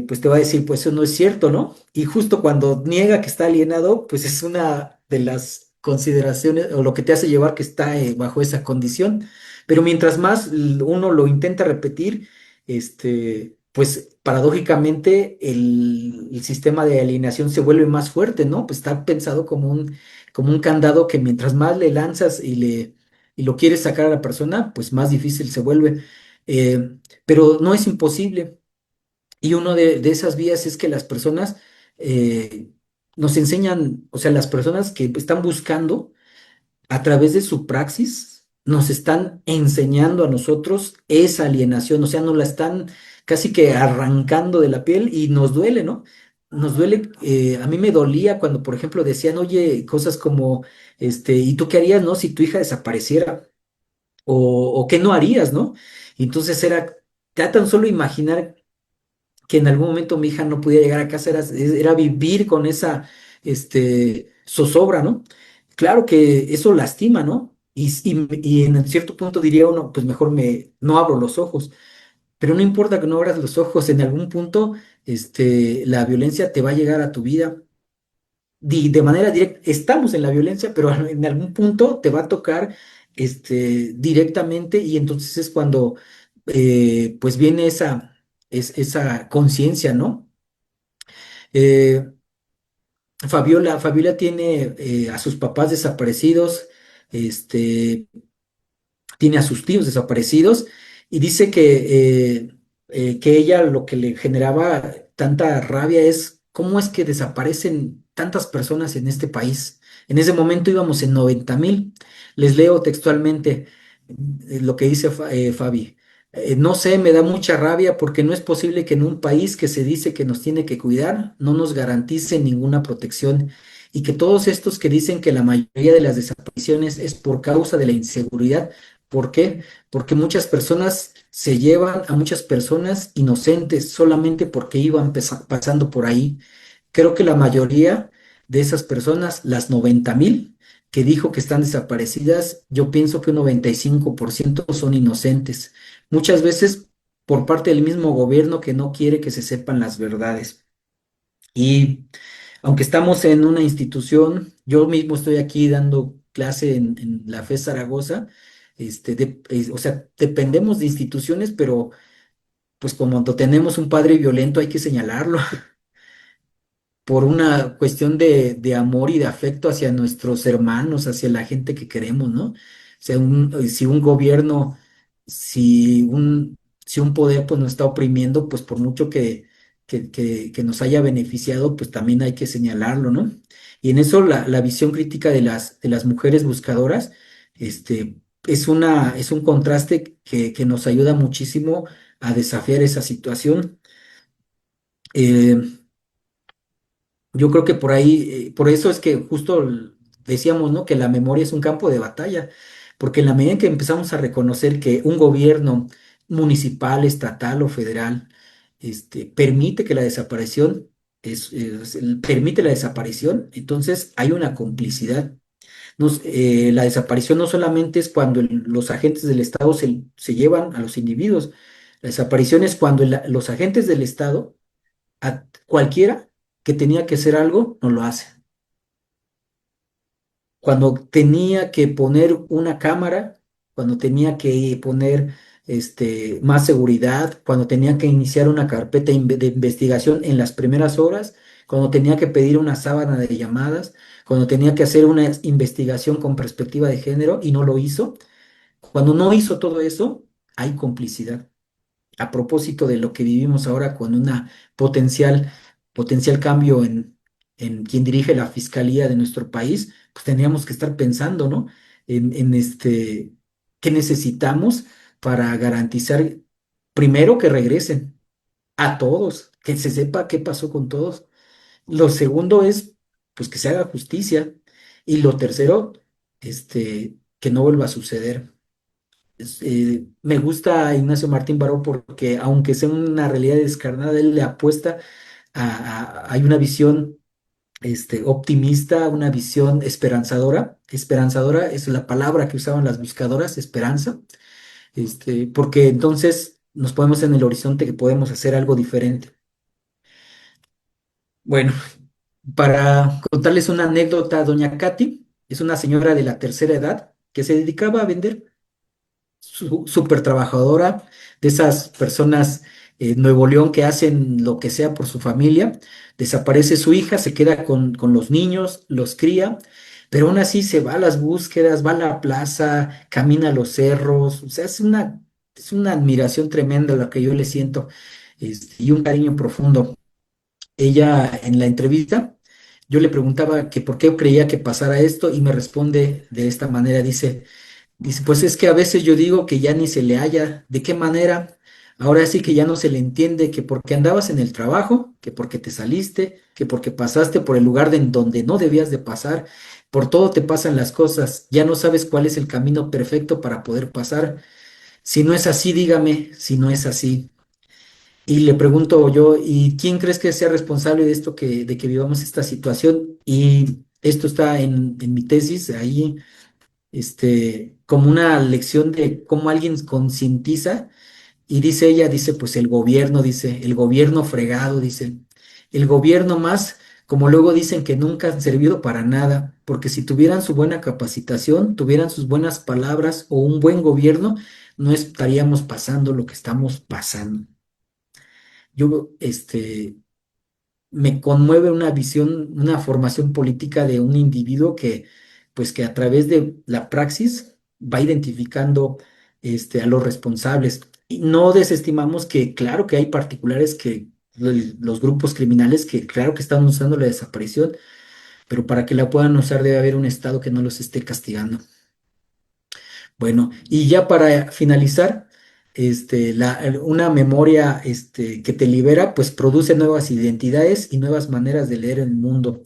pues te va a decir, pues eso no es cierto, ¿no? Y justo cuando niega que está alienado, pues es una de las consideraciones o lo que te hace llevar que está bajo esa condición. Pero mientras más uno lo intenta repetir, pues paradójicamente el sistema de alienación se vuelve más fuerte, ¿no? Pues está pensado como un candado que mientras más le lanzas y lo quieres sacar a la persona, pues más difícil se vuelve. Pero no es imposible. Y una de esas vías es que las personas eh, nos enseñan, o sea, las personas que están buscando a través de su praxis, nos están enseñando a nosotros esa alienación, o sea, nos la están casi que arrancando de la piel y nos duele, ¿no? Nos duele, a mí me dolía cuando, por ejemplo, decían, oye, cosas como, ¿y tú qué harías, no? Si tu hija desapareciera o qué no harías, ¿no? Y entonces ya tan solo imaginar que en algún momento mi hija no pudiera llegar a casa, era vivir con esa, zozobra, ¿no? Claro que eso lastima, ¿no? Y en cierto punto diría uno, pues mejor no abro los ojos, pero no importa que no abras los ojos, en algún punto, la violencia te va a llegar a tu vida de manera directa. Estamos en la violencia, pero en algún punto te va a tocar directamente, y entonces es cuando pues viene esa conciencia, ¿no? Eh, Fabiola tiene a sus papás desaparecidos, este, tiene a sus tíos desaparecidos y dice que ella lo que le generaba tanta rabia es cómo es que desaparecen tantas personas en este país. En ese momento íbamos en 90,000. Les leo textualmente lo que dice Fabi. No sé, me da mucha rabia porque no es posible que en un país que se dice que nos tiene que cuidar no nos garantice ninguna protección y que todos estos que dicen que la mayoría de las desapariciones es por causa de la inseguridad. ¿Por qué? Porque muchas personas se llevan a muchas personas inocentes solamente porque iban pasando por ahí. Creo que la mayoría de esas personas, las 90,000 que dijo que están desaparecidas, yo pienso que un 95% son inocentes. Muchas veces por parte del mismo gobierno que no quiere que se sepan las verdades. Y aunque estamos en una institución, yo mismo estoy aquí dando clase en la FES Zaragoza, o sea, dependemos de instituciones, pero pues como cuando tenemos un padre violento hay que señalarlo por una cuestión de amor y de afecto hacia nuestros hermanos, hacia la gente que queremos, ¿no? O sea, si un gobierno, si un, si un poder pues nos está oprimiendo, pues por mucho que nos haya beneficiado, pues también hay que señalarlo, ¿no? Y en eso la visión crítica de las mujeres buscadoras, es un contraste que nos ayuda muchísimo a desafiar esa situación. Eh, yo creo que por ahí, por eso es que justo decíamos, ¿no? Que la memoria es un campo de batalla, porque en la medida en que empezamos a reconocer que un gobierno municipal, estatal o federal, permite que la desaparición permite la desaparición, entonces hay una complicidad. La desaparición no solamente es cuando los agentes del Estado se llevan a los individuos, la desaparición es cuando los agentes del Estado a cualquiera que tenía que hacer algo, no lo hace. Cuando tenía que poner una cámara, cuando tenía que poner más seguridad, cuando tenía que iniciar una carpeta de investigación en las primeras horas, cuando tenía que pedir una sábana de llamadas, cuando tenía que hacer una investigación con perspectiva de género y no lo hizo. Cuando no hizo todo eso, hay complicidad a propósito de lo que vivimos ahora con una potencial cambio en quien dirige la fiscalía de nuestro país, pues tendríamos que estar pensando, ¿no? ¿Qué necesitamos para garantizar, primero, que regresen a todos, que se sepa qué pasó con todos? Lo segundo es, pues, que se haga justicia. Y lo tercero, que no vuelva a suceder. Me gusta Ignacio Martín Baró porque aunque sea una realidad descarnada, él le apuesta hay una visión optimista, una visión esperanzadora. Esperanzadora es la palabra que usaban las buscadoras, esperanza, porque entonces nos ponemos en el horizonte que podemos hacer algo diferente. Bueno, para contarles una anécdota, doña Katy es una señora de la tercera edad que se dedicaba a vender súper trabajadora, de esas personas Nuevo León que hacen lo que sea por su familia. Desaparece su hija, se queda con los niños, los cría, pero aún así se va a las búsquedas, va a la plaza, camina a los cerros. O sea, es una admiración tremenda la que yo le siento, y un cariño profundo. Ella en la entrevista, yo le preguntaba que por qué creía que pasara esto y me responde de esta manera, dice, pues es que a veces yo digo que ya ni se le halla, ¿de qué manera? Ahora sí que ya no se le entiende que porque andabas en el trabajo, que porque te saliste, que porque pasaste por el lugar de en donde no debías de pasar, por todo te pasan las cosas, ya no sabes cuál es el camino perfecto para poder pasar. Si no es así, dígame si no es así. Y le pregunto yo, ¿y quién crees que sea responsable de esto de que vivamos esta situación? Y esto está en mi tesis, ahí como una lección de cómo alguien concientiza y dice ella, dice, pues dice, el gobierno fregado, dice, el gobierno más, como luego dicen que nunca han servido para nada, porque si tuvieran su buena capacitación, tuvieran sus buenas palabras o un buen gobierno, no estaríamos pasando lo que estamos pasando. Yo, me conmueve una visión, una formación política de un individuo que, pues que a través de la praxis, va identificando a los responsables. Y no desestimamos que, claro que hay particulares que, los grupos criminales que, claro que están usando la desaparición, pero para que la puedan usar debe haber un Estado que no los esté castigando. Bueno, y ya para finalizar, una memoria que te libera, pues produce nuevas identidades y nuevas maneras de leer el mundo.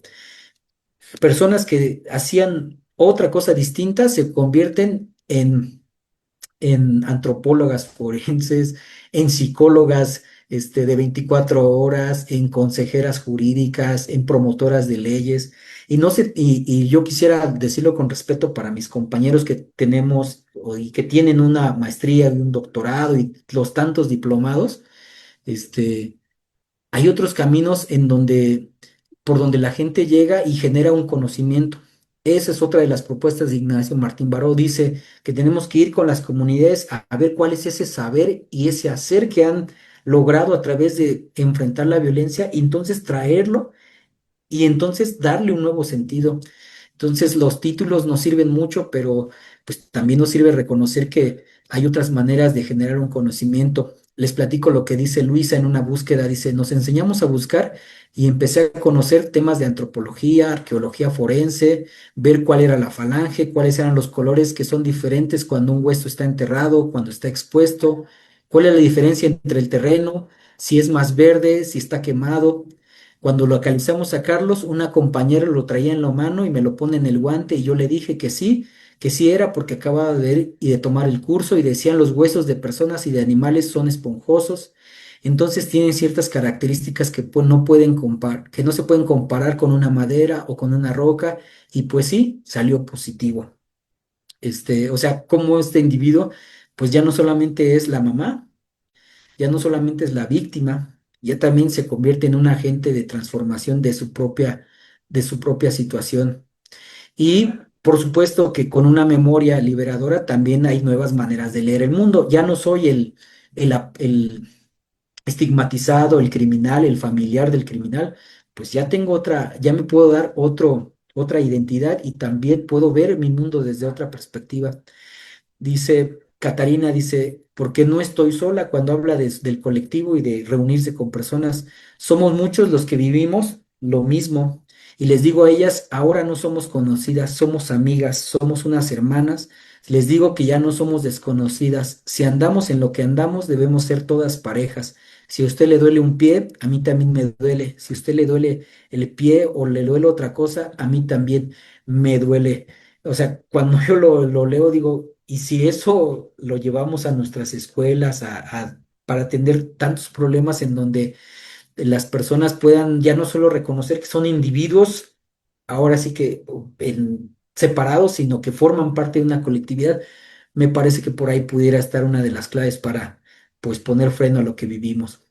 Personas que hacían otra cosa distinta se convierten en antropólogas forenses, en psicólogas de 24 horas, en consejeras jurídicas, en promotoras de leyes. Y, no sé, y yo quisiera decirlo con respeto para mis compañeros que tenemos y que tienen una maestría y un doctorado y los tantos diplomados. este, Hay otros caminos por donde la gente llega y genera un conocimiento. Esa es otra de las propuestas de Ignacio Martín Baró. Dice que tenemos que ir con las comunidades a ver cuál es ese saber y ese hacer que han logrado a través de enfrentar la violencia y entonces traerlo y entonces darle un nuevo sentido. Entonces los títulos nos sirven mucho, pero pues también nos sirve reconocer que hay otras maneras de generar un conocimiento. Les platico lo que dice Luisa en una búsqueda. Dice, nos enseñamos a buscar y empecé a conocer temas de antropología, arqueología forense, ver cuál era la falange, cuáles eran los colores que son diferentes cuando un hueso está enterrado, cuando está expuesto, cuál es la diferencia entre el terreno, si es más verde, si está quemado. Cuando localizamos a Carlos, una compañera lo traía en la mano y me lo pone en el guante y yo le dije que sí era porque acababa de ver y de tomar el curso y decían los huesos de personas y de animales son esponjosos, entonces tienen ciertas características que pues, que no se pueden comparar con una madera o con una roca y pues sí, salió positivo. O sea, como este individuo pues ya no solamente es la mamá, ya no solamente es la víctima, ya también se convierte en un agente de transformación de su propia situación. Y por supuesto que con una memoria liberadora también hay nuevas maneras de leer el mundo. Ya no soy el estigmatizado, el criminal, el familiar del criminal, pues ya tengo ya me puedo dar otra identidad y también puedo ver mi mundo desde otra perspectiva. Dice, Catarina dice, porque no estoy sola cuando habla del colectivo y de reunirse con personas. Somos muchos los que vivimos lo mismo. Y les digo a ellas, ahora no somos conocidas, somos amigas, somos unas hermanas. Les digo que ya no somos desconocidas. Si andamos en lo que andamos, debemos ser todas parejas. Si a usted le duele un pie, a mí también me duele. Si a usted le duele el pie o le duele otra cosa, a mí también me duele. O sea, cuando yo lo leo, digo, y si eso lo llevamos a nuestras escuelas, para atender tantos problemas en donde las personas puedan ya no solo reconocer que son individuos, ahora sí que separados, sino que forman parte de una colectividad, me parece que por ahí pudiera estar una de las claves para, pues, poner freno a lo que vivimos.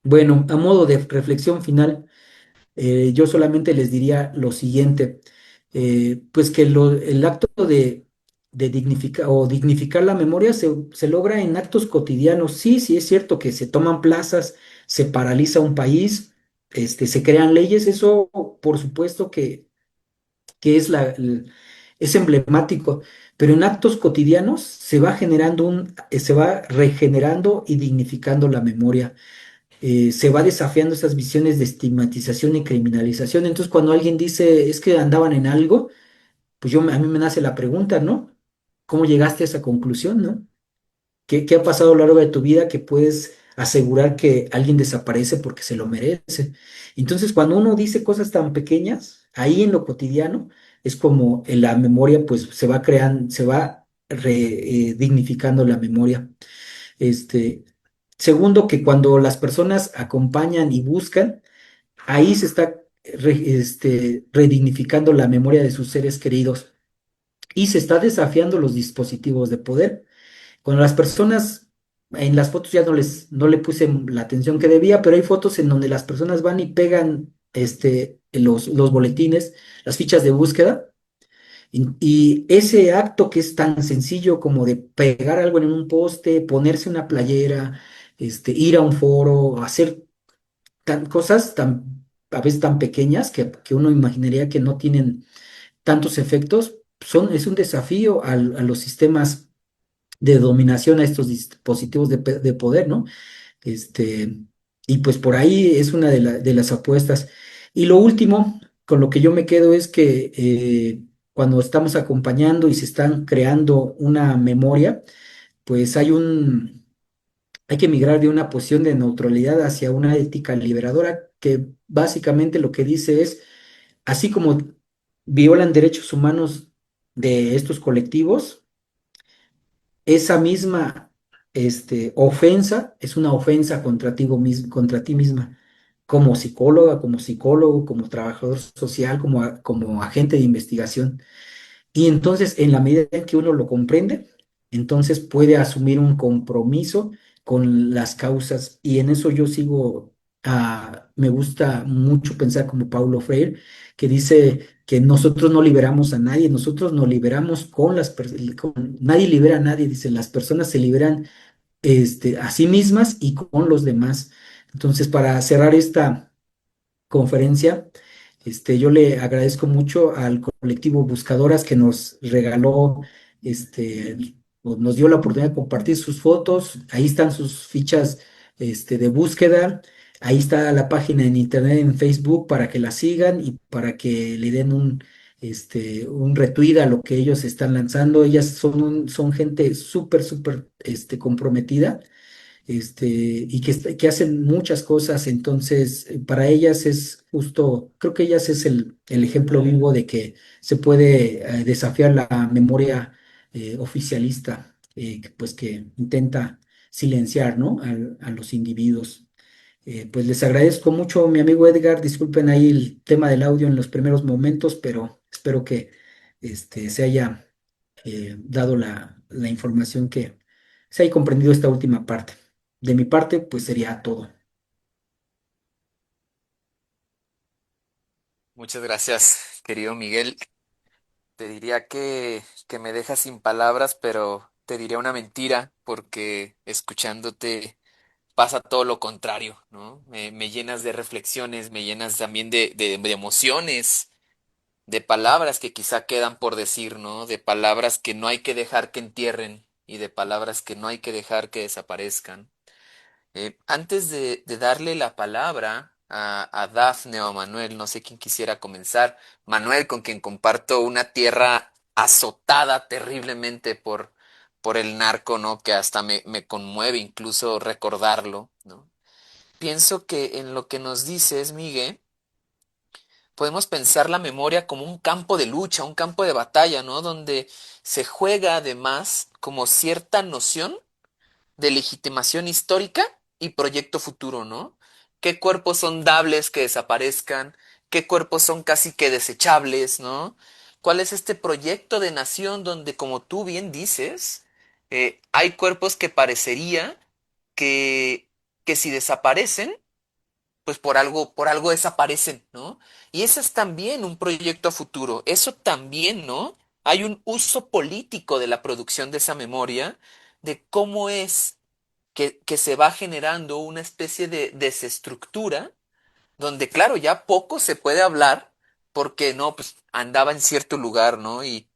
Bueno, a modo de reflexión final. Yo solamente les diría lo siguiente, pues que el acto de dignificar o dignificar la memoria se logra en actos cotidianos. Sí, sí es cierto que se toman plazas, se paraliza un país, se crean leyes, eso por supuesto que es emblemático, pero en actos cotidianos se va regenerando y dignificando la memoria. Se va desafiando esas visiones de estigmatización y criminalización. Entonces, cuando alguien dice es que andaban en algo, pues a mí me nace la pregunta, ¿no? ¿Cómo llegaste a esa conclusión, no? ¿Qué ha pasado a lo largo de tu vida que puedes asegurar que alguien desaparece porque se lo merece? Entonces, cuando uno dice cosas tan pequeñas, ahí en lo cotidiano, es como en la memoria, pues se va creando, dignificando la memoria. Este, Segundo, que cuando las personas acompañan y buscan, ahí se está redignificando la memoria de sus seres queridos y se está desafiando los dispositivos de poder. Cuando las personas, en las fotos ya no le puse la atención que debía, pero hay fotos en donde las personas van y pegan los boletines, las fichas de búsqueda. Y ese acto que es tan sencillo como de pegar algo en un poste, ponerse una playera, ir a un foro, hacer cosas a veces tan pequeñas que uno imaginaría que no tienen tantos efectos, es un desafío a los sistemas de dominación, a estos dispositivos de poder, ¿no? Este, y pues por ahí es una de las apuestas. Y lo último, con lo que yo me quedo es que cuando estamos acompañando y se están creando una memoria, pues hay que migrar de una posición de neutralidad hacia una ética liberadora que básicamente lo que dice es, así como violan derechos humanos de estos colectivos, esa misma ofensa es una ofensa contra ti misma, como psicóloga, como psicólogo, como trabajador social, como agente de investigación. Y entonces, en la medida en que uno lo comprende, entonces puede asumir un compromiso con las causas. Y en eso yo sigo, me gusta mucho pensar como Paulo Freire, que dice que nosotros no liberamos a nadie, nosotros nos liberamos con nadie libera a nadie, dice, las personas se liberan a sí mismas y con los demás. Entonces, para cerrar esta conferencia. Yo le agradezco mucho al colectivo Buscadoras que nos regaló, o nos dio la oportunidad de compartir sus fotos. Ahí están sus fichas, de búsqueda. Ahí está la página en internet, en Facebook, para que la sigan y para que le den un retweet a lo que ellos están lanzando. Ellas son gente súper, súper, comprometida y que hacen muchas cosas, entonces para ellas es justo, creo que ellas es el ejemplo vivo de que se puede desafiar la memoria oficialista, pues que intenta silenciar, ¿no? A los individuos. Pues les agradezco mucho, mi amigo Edgar, disculpen ahí el tema del audio en los primeros momentos, pero espero que se haya dado la información que se haya comprendido esta última parte. De mi parte, pues sería todo. Muchas gracias, querido Miguel. Te diría que me dejas sin palabras, pero te diría una mentira porque escuchándote pasa todo lo contrario, ¿no? Me llenas de reflexiones, me llenas también de emociones, de palabras que quizá quedan por decir, ¿no? De palabras que no hay que dejar que entierren y de palabras que no hay que dejar que desaparezcan. Antes de darle la palabra a Dafne o a Manuel, no sé quién quisiera comenzar. Manuel, con quien comparto una tierra azotada terriblemente por el narco, ¿no? Que hasta me conmueve incluso recordarlo, ¿no? Pienso que en lo que nos dices, Miguel, podemos pensar la memoria como un campo de lucha, un campo de batalla, ¿no? Donde se juega además como cierta noción de legitimación histórica y proyecto futuro, ¿no? ¿Qué cuerpos son dables que desaparezcan? ¿Qué cuerpos son casi que desechables, ¿no? ¿Cuál es este proyecto de nación donde, como tú bien dices, hay cuerpos que parecería que, que si desaparecen, pues por algo desaparecen, ¿no? Y ese es también un proyecto a futuro. Eso también, ¿no? Hay un uso político de la producción de esa memoria, de cómo es que se va generando una especie de desestructura, donde claro, ya poco se puede hablar, porque no, pues andaba en cierto lugar, ¿no? Y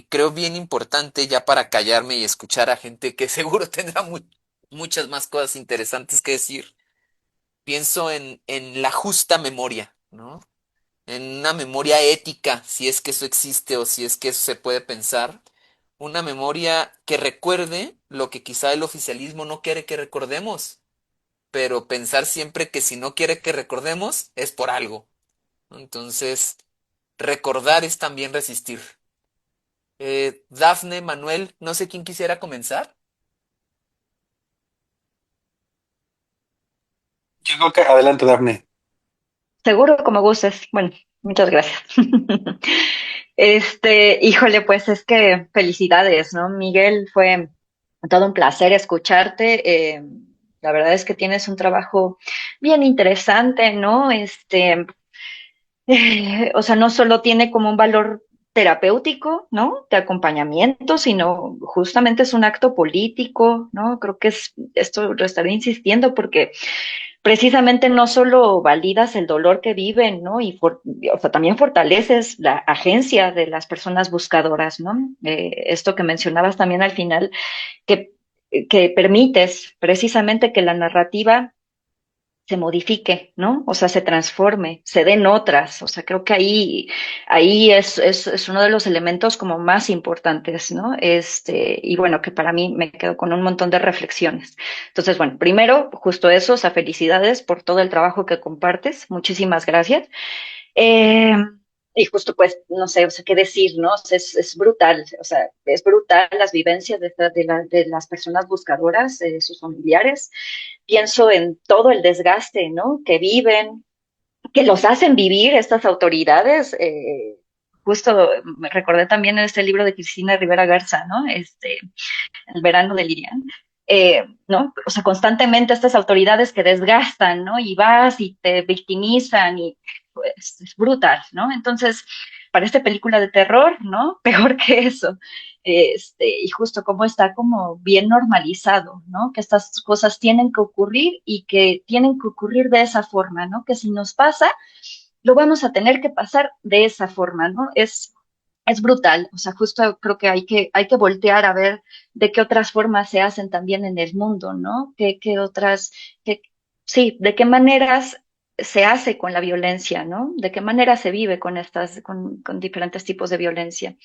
creo bien importante ya para callarme y escuchar a gente que seguro tendrá muchas más cosas interesantes que decir. Pienso en la justa memoria, ¿no? En una memoria ética, si es que eso existe o si es que eso se puede pensar, una memoria que recuerde lo que quizá el oficialismo no quiere que recordemos, pero pensar siempre que si no quiere que recordemos es por algo, ¿no? Entonces, recordar es también resistir. Dafne, Manuel, no sé quién quisiera comenzar. Yo creo que adelante, Dafne. Seguro, como gustes. Bueno, muchas gracias. Híjole, pues es que felicidades, ¿no? Miguel, fue todo un placer escucharte. La verdad es que tienes un trabajo bien interesante, ¿no? O sea, no solo tiene como un valor terapéutico, ¿no? De acompañamiento, sino justamente es un acto político, ¿no? Creo que esto lo estaré insistiendo porque precisamente no solo validas el dolor que viven, ¿no? O sea, también fortaleces la agencia de las personas buscadoras, ¿no? Esto que mencionabas también al final, que, que permites precisamente que la narrativa se modifique, ¿no? O sea, se transforme, se den otras. O sea, creo que ahí es uno de los elementos como más importantes, ¿no? Y bueno, que para mí me quedo con un montón de reflexiones. Entonces, bueno, primero, justo eso, o sea, felicidades por todo el trabajo que compartes. Muchísimas gracias. Eh, y justo pues, no sé, o sea, qué decir, ¿no? O sea, es brutal, o sea, es brutal las vivencias de las personas buscadoras, de sus familiares. Pienso en todo el desgaste, ¿no? Que viven, que los hacen vivir estas autoridades. Justo me recordé también en este libro de Cristina Rivera Garza, ¿no? El verano de Lirian. ¿No? O sea, constantemente estas autoridades que desgastan, ¿no? Y vas y te victimizan y pues es brutal, ¿no? Entonces, para esta película de terror, ¿no? Peor que eso. Y justo como está como bien normalizado, ¿no? Que estas cosas tienen que ocurrir y que tienen que ocurrir de esa forma, ¿no? Que si nos pasa, lo vamos a tener que pasar de esa forma, ¿no? Es brutal, o sea, justo creo que hay que voltear a ver de qué otras formas se hacen también en el mundo, ¿no? Qué otras, qué, sí, de qué maneras se hace con la violencia, ¿no? De qué manera se vive con diferentes tipos de violencia.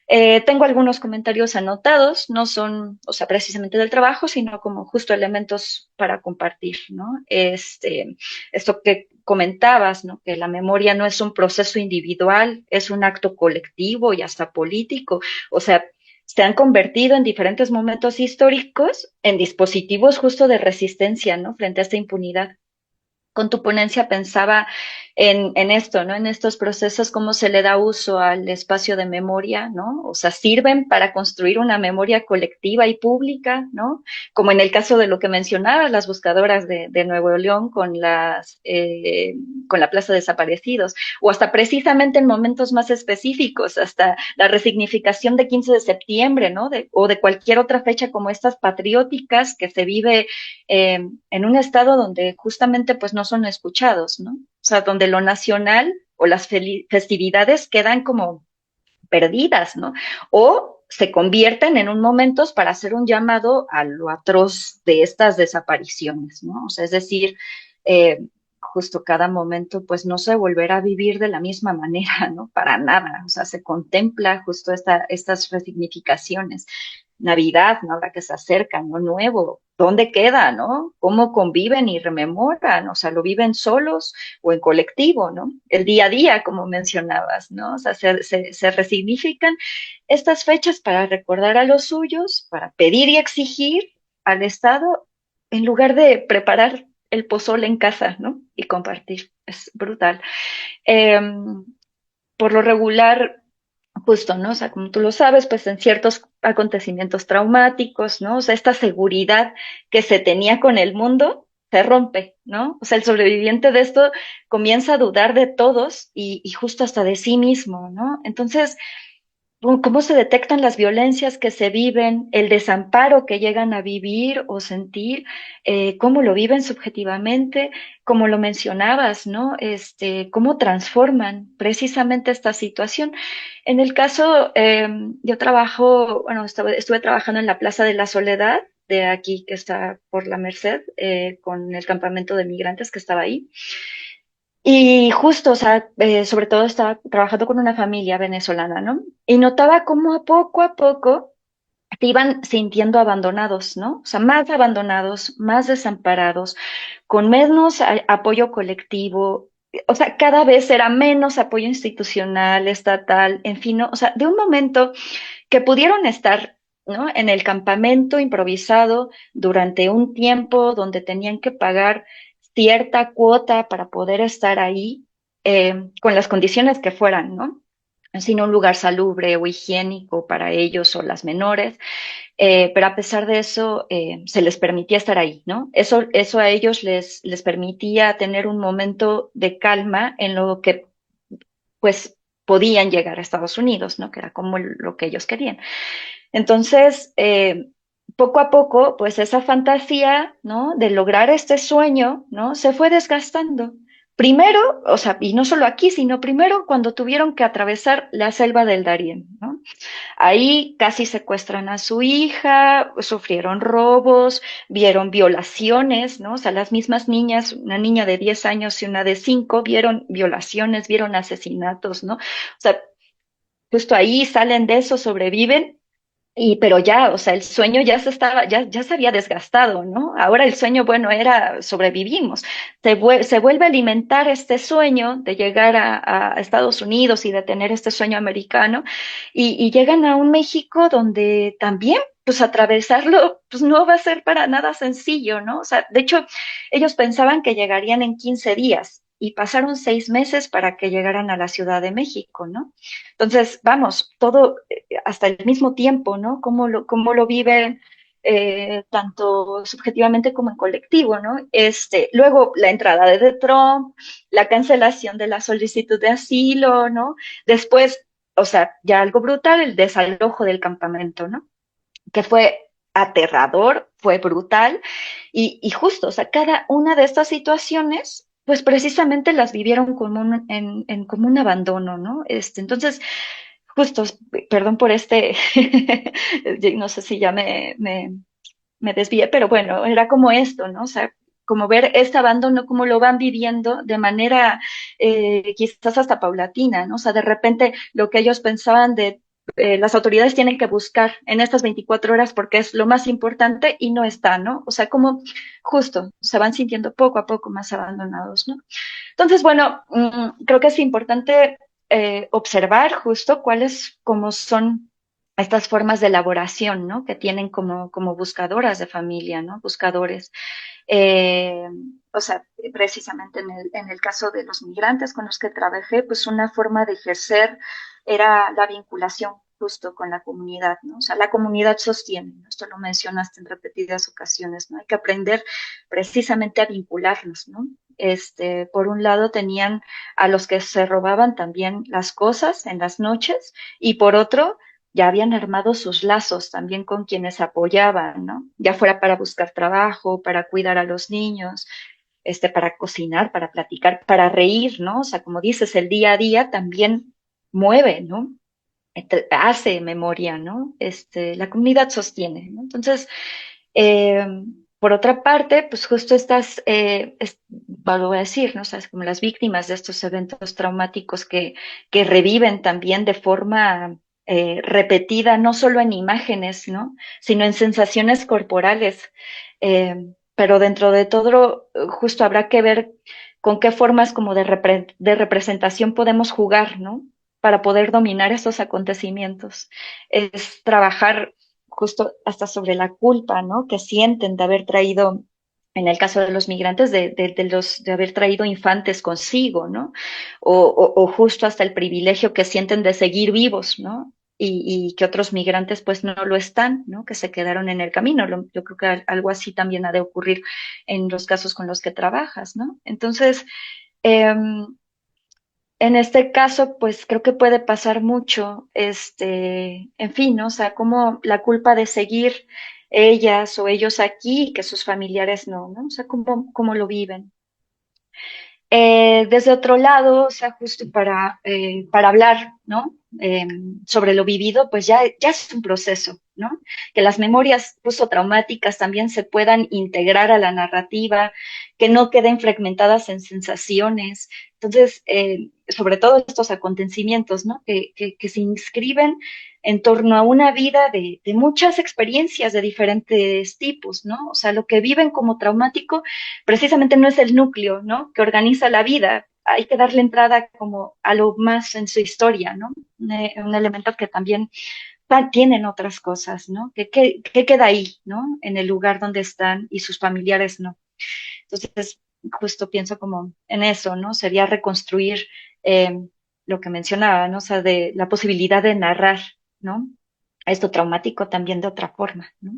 Tengo algunos comentarios anotados, no son, o sea, precisamente del trabajo, sino como justo elementos para compartir, ¿no? Esto que comentabas, ¿no? Que la memoria no es un proceso individual, es un acto colectivo y hasta político. O sea, se han convertido en diferentes momentos históricos en dispositivos justo de resistencia, ¿no? Frente a esta impunidad. Con tu ponencia pensaba en esto, ¿no? En estos procesos, cómo se le da uso al espacio de memoria, ¿no? O sea, sirven para construir una memoria colectiva y pública, ¿no? Como en el caso de lo que mencionabas, las buscadoras de Nuevo León con la Plaza de Desaparecidos, o hasta precisamente en momentos más específicos, hasta la resignificación de 15 de septiembre, ¿no? O de cualquier otra fecha como estas patrióticas que se vive en un estado donde justamente pues no son escuchados, ¿no? O sea, donde lo nacional o las festividades quedan como perdidas, ¿no? O se convierten en un momentos para hacer un llamado a lo atroz de estas desapariciones, ¿no? O sea, es decir, justo cada momento, pues no se volverá a vivir de la misma manera, ¿no? Para nada, o sea, se contempla justo estas resignificaciones. Navidad, ¿no? Ahora que se acerca, ¿no? Nuevo, ¿dónde queda, no? ¿Cómo conviven y rememoran? O sea, ¿lo viven solos o en colectivo, no? El día a día, como mencionabas, ¿no? O sea, se resignifican estas fechas para recordar a los suyos, para pedir y exigir al Estado, en lugar de preparar el pozole en casa, ¿no? Y compartir. Es brutal. Eh, por lo regular, justo, ¿no? O sea, como tú lo sabes, pues en ciertos acontecimientos traumáticos, ¿no? O sea, esta seguridad que se tenía con el mundo se rompe, ¿no? O sea, el sobreviviente de esto comienza a dudar de todos y justo hasta de sí mismo, ¿no? Entonces, cómo se detectan las violencias que se viven, el desamparo que llegan a vivir o sentir, cómo lo viven subjetivamente, como lo mencionabas, ¿no? Cómo transforman precisamente esta situación. En el caso, yo trabajo, bueno, estuve trabajando en la Plaza de la Soledad, de aquí que está por la Merced, con el campamento de migrantes que estaba ahí. Y justo, o sea, sobre todo estaba trabajando con una familia venezolana, ¿no? Y notaba cómo a poco te iban sintiendo abandonados, ¿no? O sea, más abandonados, más desamparados, con menos apoyo colectivo. O sea, cada vez era menos apoyo institucional, estatal, en fin, ¿no? O sea, de un momento que pudieron estar, ¿no? En el campamento improvisado durante un tiempo donde tenían que pagar cierta cuota para poder estar ahí, con las condiciones que fueran, ¿no? Sin un lugar salubre o higiénico para ellos o las menores, pero a pesar de eso, se les permitía estar ahí, ¿no? Eso a ellos les permitía tener un momento de calma en lo que, pues, podían llegar a Estados Unidos, ¿no? Que era como lo que ellos querían. Entonces, poco a poco, pues esa fantasía, ¿no? De lograr este sueño, ¿no? Se fue desgastando. Primero, o sea, y no solo aquí, sino primero cuando tuvieron que atravesar la selva del Darién, ¿no? Ahí casi secuestran a su hija, sufrieron robos, vieron violaciones, ¿no? O sea, las mismas niñas, una niña de 10 años y una de 5, vieron violaciones, vieron asesinatos, ¿no? O sea, justo ahí salen de eso, sobreviven pero ya, o sea, el sueño ya se había desgastado, ¿no? Ahora el sueño, bueno, era sobrevivimos. Se vuelve a alimentar este sueño de llegar a Estados Unidos y de tener este sueño americano, y llegan a un México donde también, pues atravesarlo, pues no va a ser para nada sencillo, ¿no? O sea, de hecho, ellos pensaban que llegarían en 15 días. Y pasaron 6 meses para que llegaran a la Ciudad de México, ¿no? Entonces, vamos, todo hasta el mismo tiempo, ¿no? Cómo lo viven tanto subjetivamente como en colectivo, ¿no? Luego la entrada de Trump, la cancelación de la solicitud de asilo, ¿no? Después, o sea, ya algo brutal, el desalojo del campamento, ¿no? Que fue aterrador, fue brutal, y justo, o sea, cada una de estas situaciones, pues precisamente las vivieron como como un abandono, ¿no? Entonces, justo, perdón por no sé si ya me desvié, pero bueno, era como esto, ¿no? O sea, como ver este abandono, cómo lo van viviendo de manera quizás hasta paulatina, ¿no? O sea, de repente lo que ellos pensaban de las autoridades tienen que buscar en estas 24 horas porque es lo más importante y no está, ¿no? O sea, como justo se van sintiendo poco a poco más abandonados, ¿no? Entonces, bueno, creo que es importante observar justo cuáles como son estas formas de elaboración, ¿no? Que tienen como buscadoras de familia, ¿no? Buscadores. Eh, o sea, precisamente en el caso de los migrantes con los que trabajé, pues una forma de ejercer era la vinculación justo con la comunidad, ¿no? O sea, la comunidad sostiene, ¿no? Esto lo mencionaste en repetidas ocasiones, ¿no? Hay que aprender precisamente a vincularnos, ¿no? Por un lado tenían a los que se robaban también las cosas en las noches y por otro ya habían armado sus lazos también con quienes apoyaban, ¿no? Ya fuera para buscar trabajo, para cuidar a los niños, para cocinar, para platicar, para reír, ¿no? O sea, como dices, el día a día también mueve, ¿no? Hace memoria, ¿no? La comunidad sostiene, ¿no? Entonces, eh, por otra parte, pues justo estas, voy a decir, ¿no? O sea, es como las víctimas de estos eventos traumáticos que reviven también de forma repetida, no solo en imágenes, ¿no? Sino en sensaciones corporales. Pero dentro de todo, justo habrá que ver con qué formas como de representación podemos jugar, ¿no? Para poder dominar estos acontecimientos. Es trabajar justo hasta sobre la culpa, ¿no? Que sienten de haber traído, en el caso de los migrantes, de haber traído infantes consigo, ¿no? O justo hasta el privilegio que sienten de seguir vivos, ¿no? Y que otros migrantes pues no lo están, ¿no? Que se quedaron en el camino. Yo creo que algo así también ha de ocurrir en los casos con los que trabajas, ¿no? Entonces, eh, en este caso, pues creo que puede pasar mucho, en fin, ¿no? O sea, como la culpa de seguir ellas o ellos aquí y que sus familiares no, ¿no? O sea, cómo lo viven. Desde otro lado, o sea, justo para hablar, ¿no? Sobre lo vivido, pues ya es un proceso, ¿no? Que las memorias justo traumáticas también se puedan integrar a la narrativa, que no queden fragmentadas en sensaciones. Entonces, sobre todo estos acontecimientos, ¿no? Que se inscriben en torno a una vida de muchas experiencias de diferentes tipos, ¿no? O sea, lo que viven como traumático precisamente no es el núcleo, ¿no? Que organiza la vida. Hay que darle entrada como a lo más en su historia, ¿no? Un elemento que también tienen otras cosas, ¿no? Que queda ahí, ¿no? En el lugar donde están y sus familiares no. Entonces, justo pienso como en eso, ¿no? Sería reconstruir eh, lo que mencionaba, ¿no? O sea, de la posibilidad de narrar, ¿no? Esto traumático también de otra forma, ¿no?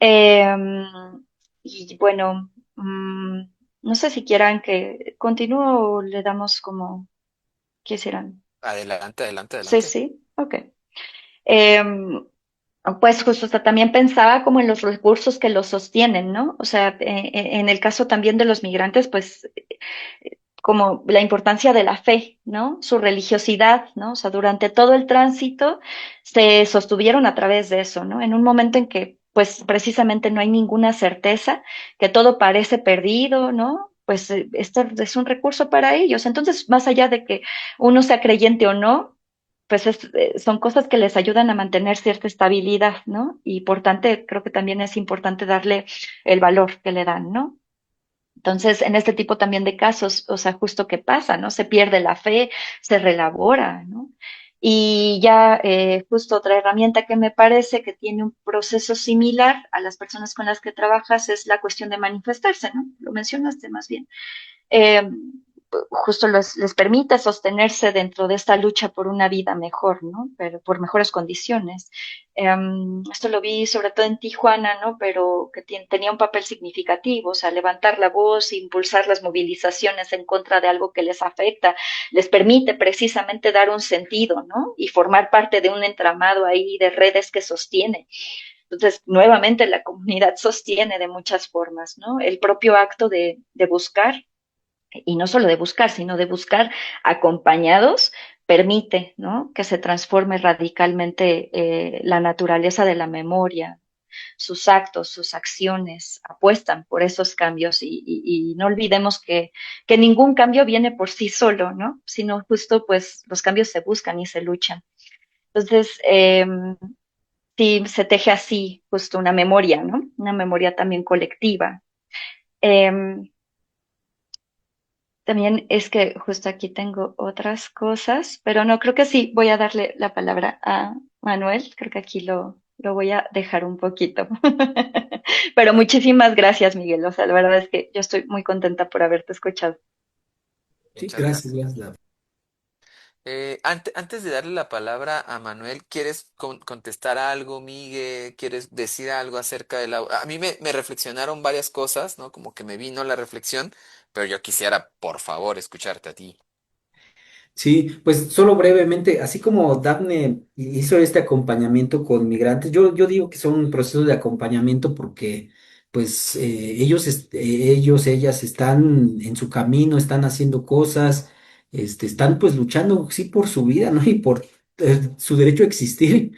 Eh, y bueno, no sé si quieran que continúe o le damos como quisieran. Adelante, adelante, Sí, adelante. sí, ok. Em, pues justo, o sea, también pensaba como en los recursos que los sostienen, ¿no? O sea, en el caso también de los migrantes, pues como la importancia de la fe, ¿no? Su religiosidad, ¿no? O sea, durante todo el tránsito se sostuvieron a través de eso, ¿no? En un momento en que, pues, precisamente no hay ninguna certeza, que todo parece perdido, ¿no? Pues esto es un recurso para ellos. Entonces, más allá de que uno sea creyente o no, pues son cosas que les ayudan a mantener cierta estabilidad, ¿no? Y por tanto, creo que también es importante darle el valor que le dan, ¿no? Entonces, en este tipo también de casos, o sea, justo qué pasa, ¿no? Se pierde la fe, se relabora, ¿no? Y ya justo otra herramienta que me parece que tiene un proceso similar a las personas con las que trabajas es la cuestión de manifestarse, ¿no? Lo mencionaste más bien. eh, Justo les permite sostenerse dentro de esta lucha por una vida mejor, ¿no? Pero por mejores condiciones. Esto lo vi sobre todo en Tijuana, ¿no? Pero que tenía un papel significativo, o sea, levantar la voz, impulsar las movilizaciones en contra de algo que les afecta, les permite precisamente dar un sentido, ¿no? Y formar parte de un entramado ahí de redes que sostiene. Entonces, nuevamente la comunidad sostiene de muchas formas, ¿no? El propio acto de buscar y no solo de buscar, sino de buscar acompañados, permite, ¿no? Que se transforme radicalmente la naturaleza de la memoria, sus actos, sus acciones, apuestan por esos cambios y no olvidemos que ningún cambio viene por sí solo, ¿no? Sino justo pues los cambios se buscan y se luchan. Entonces, sí, se teje así justo una memoria, ¿no? Una memoria también colectiva. Eh, También es que justo aquí tengo otras cosas, pero no, creo que sí, voy a darle la palabra a Manuel. Creo que aquí lo voy a dejar un poquito. Pero muchísimas gracias, Miguel. O sea, la verdad es que yo estoy muy contenta por haberte escuchado. Sí, Muchas gracias, gracias. gracias. Antes de darle la palabra a Manuel, ¿quieres contestar algo, Migue? ¿Quieres decir algo acerca de la... A mí me reflexionaron varias cosas, ¿no? Como que me vino la reflexión, pero yo quisiera, por favor, escucharte a ti. Sí, pues solo brevemente, así como Daphne hizo este acompañamiento con migrantes, yo digo que son procesos de acompañamiento porque pues ellas están en su camino, están haciendo cosas, están pues luchando, sí, por su vida, ¿no? Y por su derecho a existir,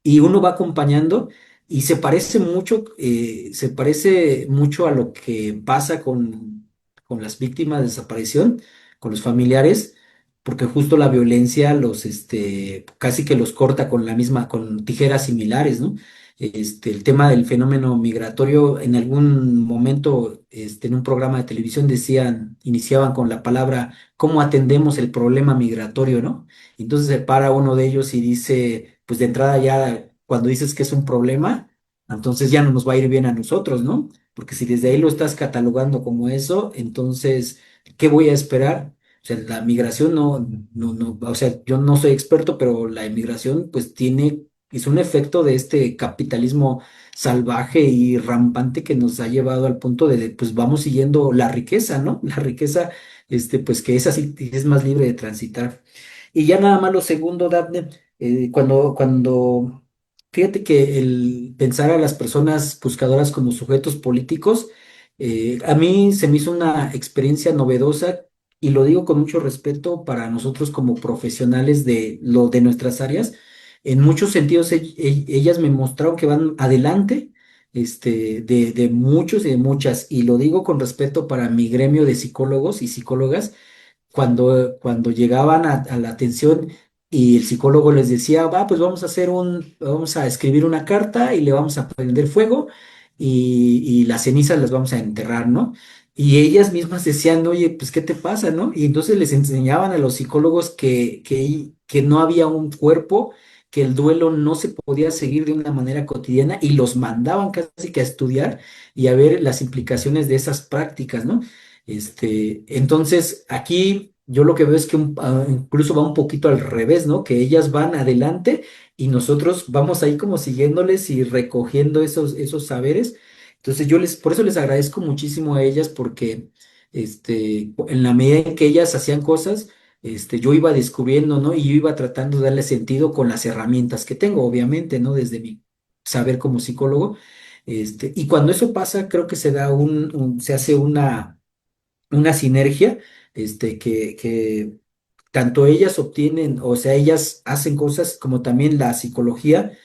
y uno va acompañando y se parece mucho a lo que pasa con las víctimas de desaparición con los familiares, porque justo la violencia casi que los corta con con tijeras similares, ¿no? El tema del fenómeno migratorio, en algún momento, en un programa de televisión iniciaban con la palabra, ¿cómo atendemos el problema migratorio, ¿no? Entonces se para uno de ellos y dice, pues de entrada ya, cuando dices que es un problema, entonces ya no nos va a ir bien a nosotros, ¿no? Porque si desde ahí lo estás catalogando como eso, entonces ¿qué voy a esperar? O sea, la migración no, o sea, yo no soy experto, pero la inmigración pues es un efecto de este capitalismo salvaje y rampante que nos ha llevado al punto de, pues vamos siguiendo la riqueza, ¿no? La riqueza, pues que es así, es más libre de transitar. Y ya nada más lo segundo, Daphne, fíjate que el pensar a las personas buscadoras como sujetos políticos, a mí se me hizo una experiencia novedosa y lo digo con mucho respeto para nosotros como profesionales de nuestras áreas. En muchos sentidos, ellas me mostraron que van adelante, de muchos y de muchas, y lo digo con respeto para mi gremio de psicólogos y psicólogas cuando llegaban a la atención y el psicólogo les decía, va, pues vamos a escribir una carta y le vamos a prender fuego y las cenizas las vamos a enterrar, ¿no? Y ellas mismas decían, oye, pues, ¿qué te pasa, no? Y entonces les enseñaban a los psicólogos que no había un cuerpo, que el duelo no se podía seguir de una manera cotidiana y los mandaban casi que a estudiar y a ver las implicaciones de esas prácticas, ¿no? Entonces, aquí yo lo que veo es que incluso va un poquito al revés, ¿no? Que ellas van adelante y nosotros vamos ahí como siguiéndoles y recogiendo esos saberes. Entonces, por eso les agradezco muchísimo a ellas porque, en la medida en que ellas hacían cosas, yo iba descubriendo, ¿no? Y yo iba tratando de darle sentido con las herramientas que tengo, obviamente, ¿no? Desde mi saber como psicólogo. Y cuando eso pasa, creo que se da se hace una sinergia, que tanto ellas obtienen, o sea, ellas hacen cosas como también la psicología,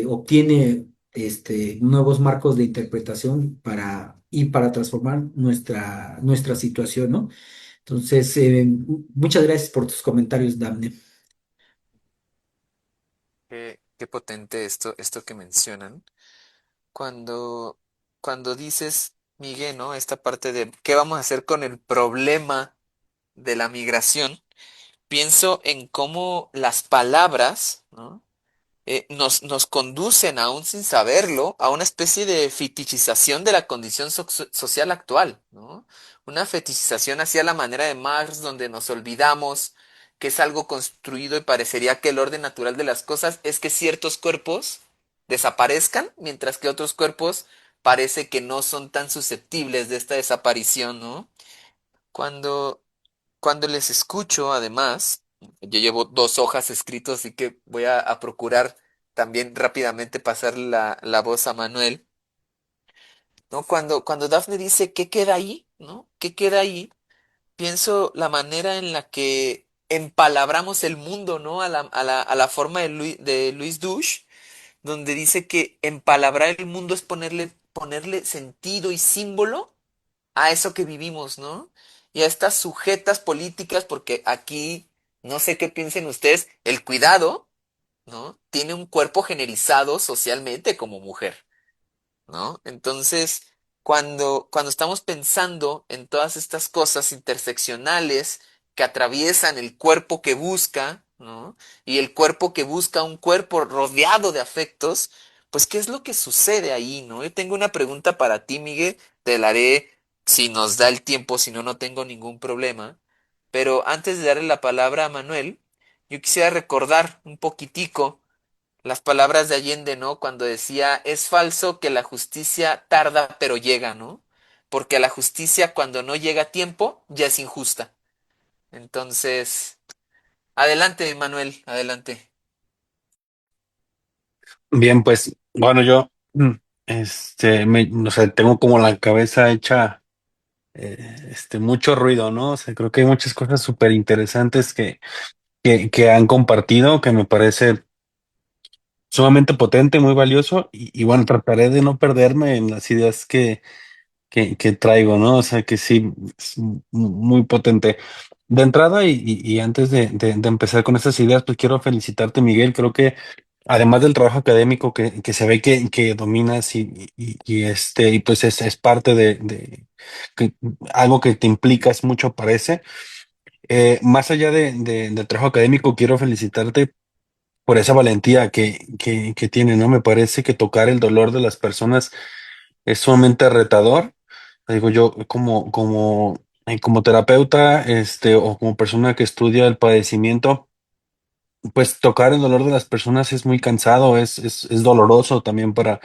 obtiene, nuevos marcos de interpretación para transformar nuestra situación, ¿no? Entonces, muchas gracias por tus comentarios, Dafne. Qué potente esto que mencionan. Cuando, cuando dices, Miguel, ¿no? Esta parte de qué vamos a hacer con el problema de la migración, pienso en cómo las palabras, ¿no? Nos conducen, aún sin saberlo, a una especie de fetichización de la condición social actual, ¿no? Una fetichización hacia la manera de Marx, donde nos olvidamos que es algo construido y parecería que el orden natural de las cosas es que ciertos cuerpos desaparezcan, mientras que otros cuerpos parece que no son tan susceptibles de esta desaparición, ¿no? Cuando, cuando les escucho, además, yo llevo 2 hojas escritos, así que voy a procurar también rápidamente pasar la voz a Manuel, ¿no? Cuando Dafne dice, ¿qué queda ahí? ¿No? ¿Qué queda ahí? Pienso la manera en la que empalabramos el mundo, ¿no? A la forma de Luis Douche, donde dice que empalabrar el mundo es ponerle sentido y símbolo a eso que vivimos, ¿no? Y a estas sujetas políticas, porque aquí, no sé qué piensen ustedes, el cuidado, ¿no? Tiene un cuerpo generizado socialmente como mujer. ¿No? Entonces, cuando estamos pensando en todas estas cosas interseccionales que atraviesan el cuerpo que busca, ¿no? Y el cuerpo que busca un cuerpo rodeado de afectos, pues, ¿qué es lo que sucede ahí, ¿no? Yo tengo una pregunta para ti, Miguel, te la haré si nos da el tiempo, si no, no tengo ningún problema. Pero antes de darle la palabra a Manuel, yo quisiera recordar un poquitico las palabras de Allende, ¿no? Cuando decía, es falso que la justicia tarda pero llega, ¿no? Porque la justicia cuando no llega a tiempo ya es injusta. Entonces, adelante, Manuel, adelante. Bien, pues, bueno, yo, o sea, tengo como la cabeza hecha, mucho ruido, ¿no? O sea, creo que hay muchas cosas súper interesantes que han compartido, que me parece sumamente potente, muy valioso, y bueno, trataré de no perderme en las ideas que traigo, ¿no? O sea, que sí, es muy potente. De entrada, y antes de empezar con estas ideas, pues quiero felicitarte, Miguel. Creo que además del trabajo académico que se ve que dominas y pues es parte que- algo que te implicas mucho, parece. Más allá del trabajo académico, quiero felicitarte por esa valentía que tiene, ¿no? Me parece que tocar el dolor de las personas es sumamente retador. Digo yo, como terapeuta, o como persona que estudia el padecimiento, pues tocar el dolor de las personas es muy cansado, es doloroso también para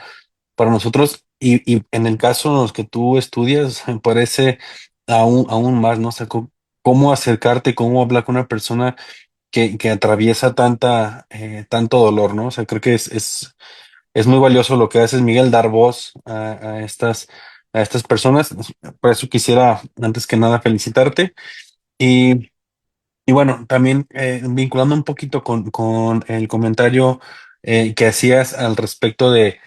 nosotros. Y en el caso en los que tú estudias, me parece aún más, ¿no? O sea, cómo acercarte, cómo hablar con una persona que atraviesa tanto dolor, ¿no? O sea, creo que es muy valioso lo que haces, Miguel, dar voz a estas personas. Por eso quisiera, antes que nada, felicitarte. Y, y bueno, también vinculando un poquito con el comentario que hacías al respecto de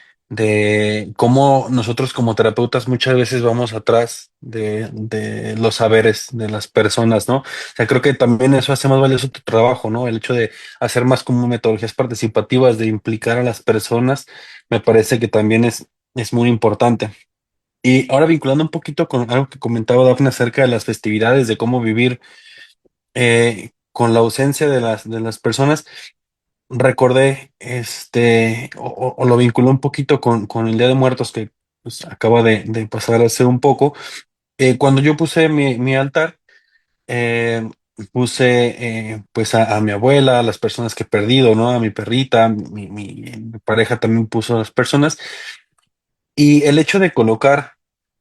cómo nosotros como terapeutas muchas veces vamos atrás de los saberes de las personas, ¿no? O sea, creo que también eso hace más valioso tu trabajo, ¿no? El hecho de hacer más como metodologías participativas, de implicar a las personas, me parece que también es muy importante. Y ahora vinculando un poquito con algo que comentaba Dafne acerca de las festividades, de cómo vivir con la ausencia de las personas, recordé, o lo vinculé un poquito con el Día de Muertos que pues, acaba de pasar hace un poco. Cuando yo puse mi altar, eh, puse pues a mi abuela, a las personas que he perdido, ¿no? A mi perrita, mi pareja también puso a las personas. Y el hecho de colocar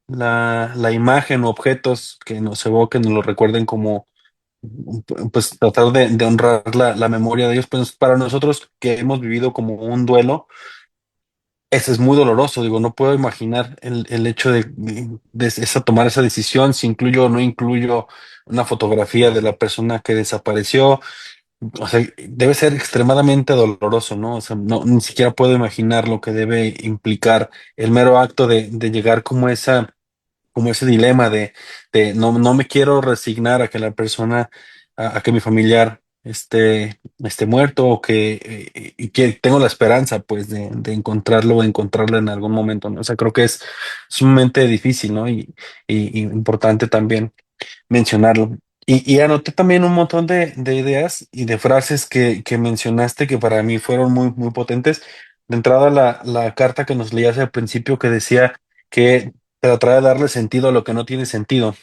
la imagen o objetos que nos evoquen, nos lo recuerden pues tratar de honrar la memoria de ellos, pues para nosotros que hemos vivido como un duelo, ese es muy doloroso, digo, no puedo imaginar el hecho de tomar esa decisión, si incluyo o no incluyo una fotografía de la persona que desapareció. O sea, debe ser extremadamente doloroso, ¿no? O sea, no, ni siquiera puedo imaginar lo que debe implicar el mero acto de llegar como ese dilema de no, no me quiero resignar a que la persona, a que mi familiar esté muerto o y que tengo la esperanza, pues, de encontrarlo o encontrarla en algún momento, ¿no? O sea, creo que es sumamente difícil, ¿no? Y importante también mencionarlo. Y anoté también un montón de ideas y de frases que mencionaste que para mí fueron muy, muy potentes. De entrada, la carta que nos leías al principio que decía que tratar de darle sentido a lo que no tiene sentido.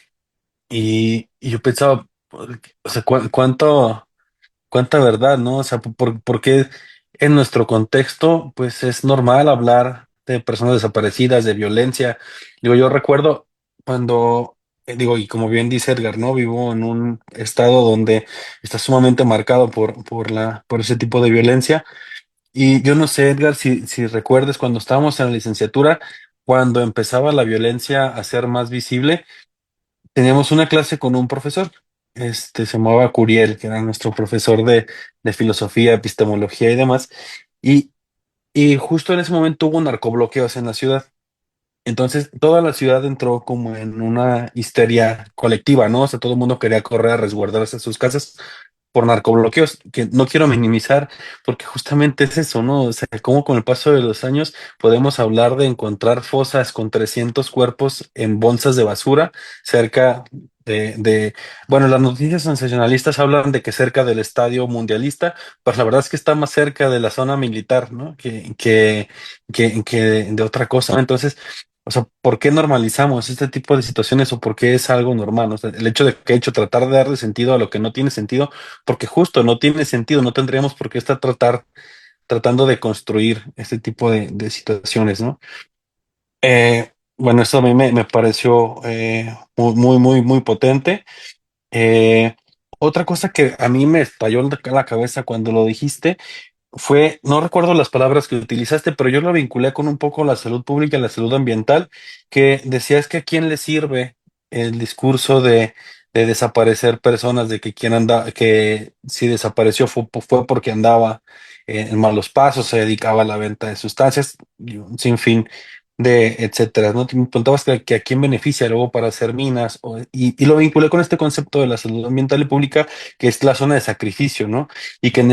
Y yo pensaba, o sea, cuánta verdad, ¿no? O sea, porque en nuestro contexto, pues es normal hablar de personas desaparecidas, de violencia. Digo, yo recuerdo cuando, digo, y como bien dice Edgar, ¿no? Vivo en un estado donde está sumamente marcado por ese tipo de violencia. Y yo no sé, Edgar, si recuerdes cuando estábamos en la licenciatura, cuando empezaba la violencia a ser más visible, teníamos una clase con un profesor, se llamaba Curiel, que era nuestro profesor de filosofía, epistemología y demás, y, y justo en ese momento hubo narcobloqueos en la ciudad. Entonces, toda la ciudad entró como en una histeria colectiva, ¿no? O sea, todo el mundo quería correr a resguardarse en sus casas por narcobloqueos, que no quiero minimizar, porque justamente es eso, ¿no? O sea, cómo con el paso de los años podemos hablar de encontrar fosas con 300 cuerpos en bolsas de basura cerca bueno, las noticias sensacionalistas hablan de que cerca del estadio mundialista, pues la verdad es que está más cerca de la zona militar, ¿no? Que de otra cosa. Entonces, o sea, ¿por qué normalizamos este tipo de situaciones o por qué es algo normal? O sea, el hecho de que he hecho tratar de darle sentido a lo que no tiene sentido, porque justo no tiene sentido, no tendríamos por qué estar tratando de construir este tipo de situaciones, ¿no? Bueno, eso a mí me pareció muy, muy, muy, muy potente. Eh, Otra cosa que a mí me estalló en la cabeza cuando lo dijiste fue, no recuerdo las palabras que utilizaste, pero yo lo vinculé con un poco la salud pública y la salud ambiental, que decías que a quién le sirve el discurso de desaparecer personas, de que quien anda, que si desapareció fue porque andaba en malos pasos, se dedicaba a la venta de sustancias, y un sinfín de etcétera, ¿no? Te me preguntabas que a quién beneficia luego para hacer minas, y lo vinculé con este concepto de la salud ambiental y pública, que es la zona de sacrificio, ¿no? Y que en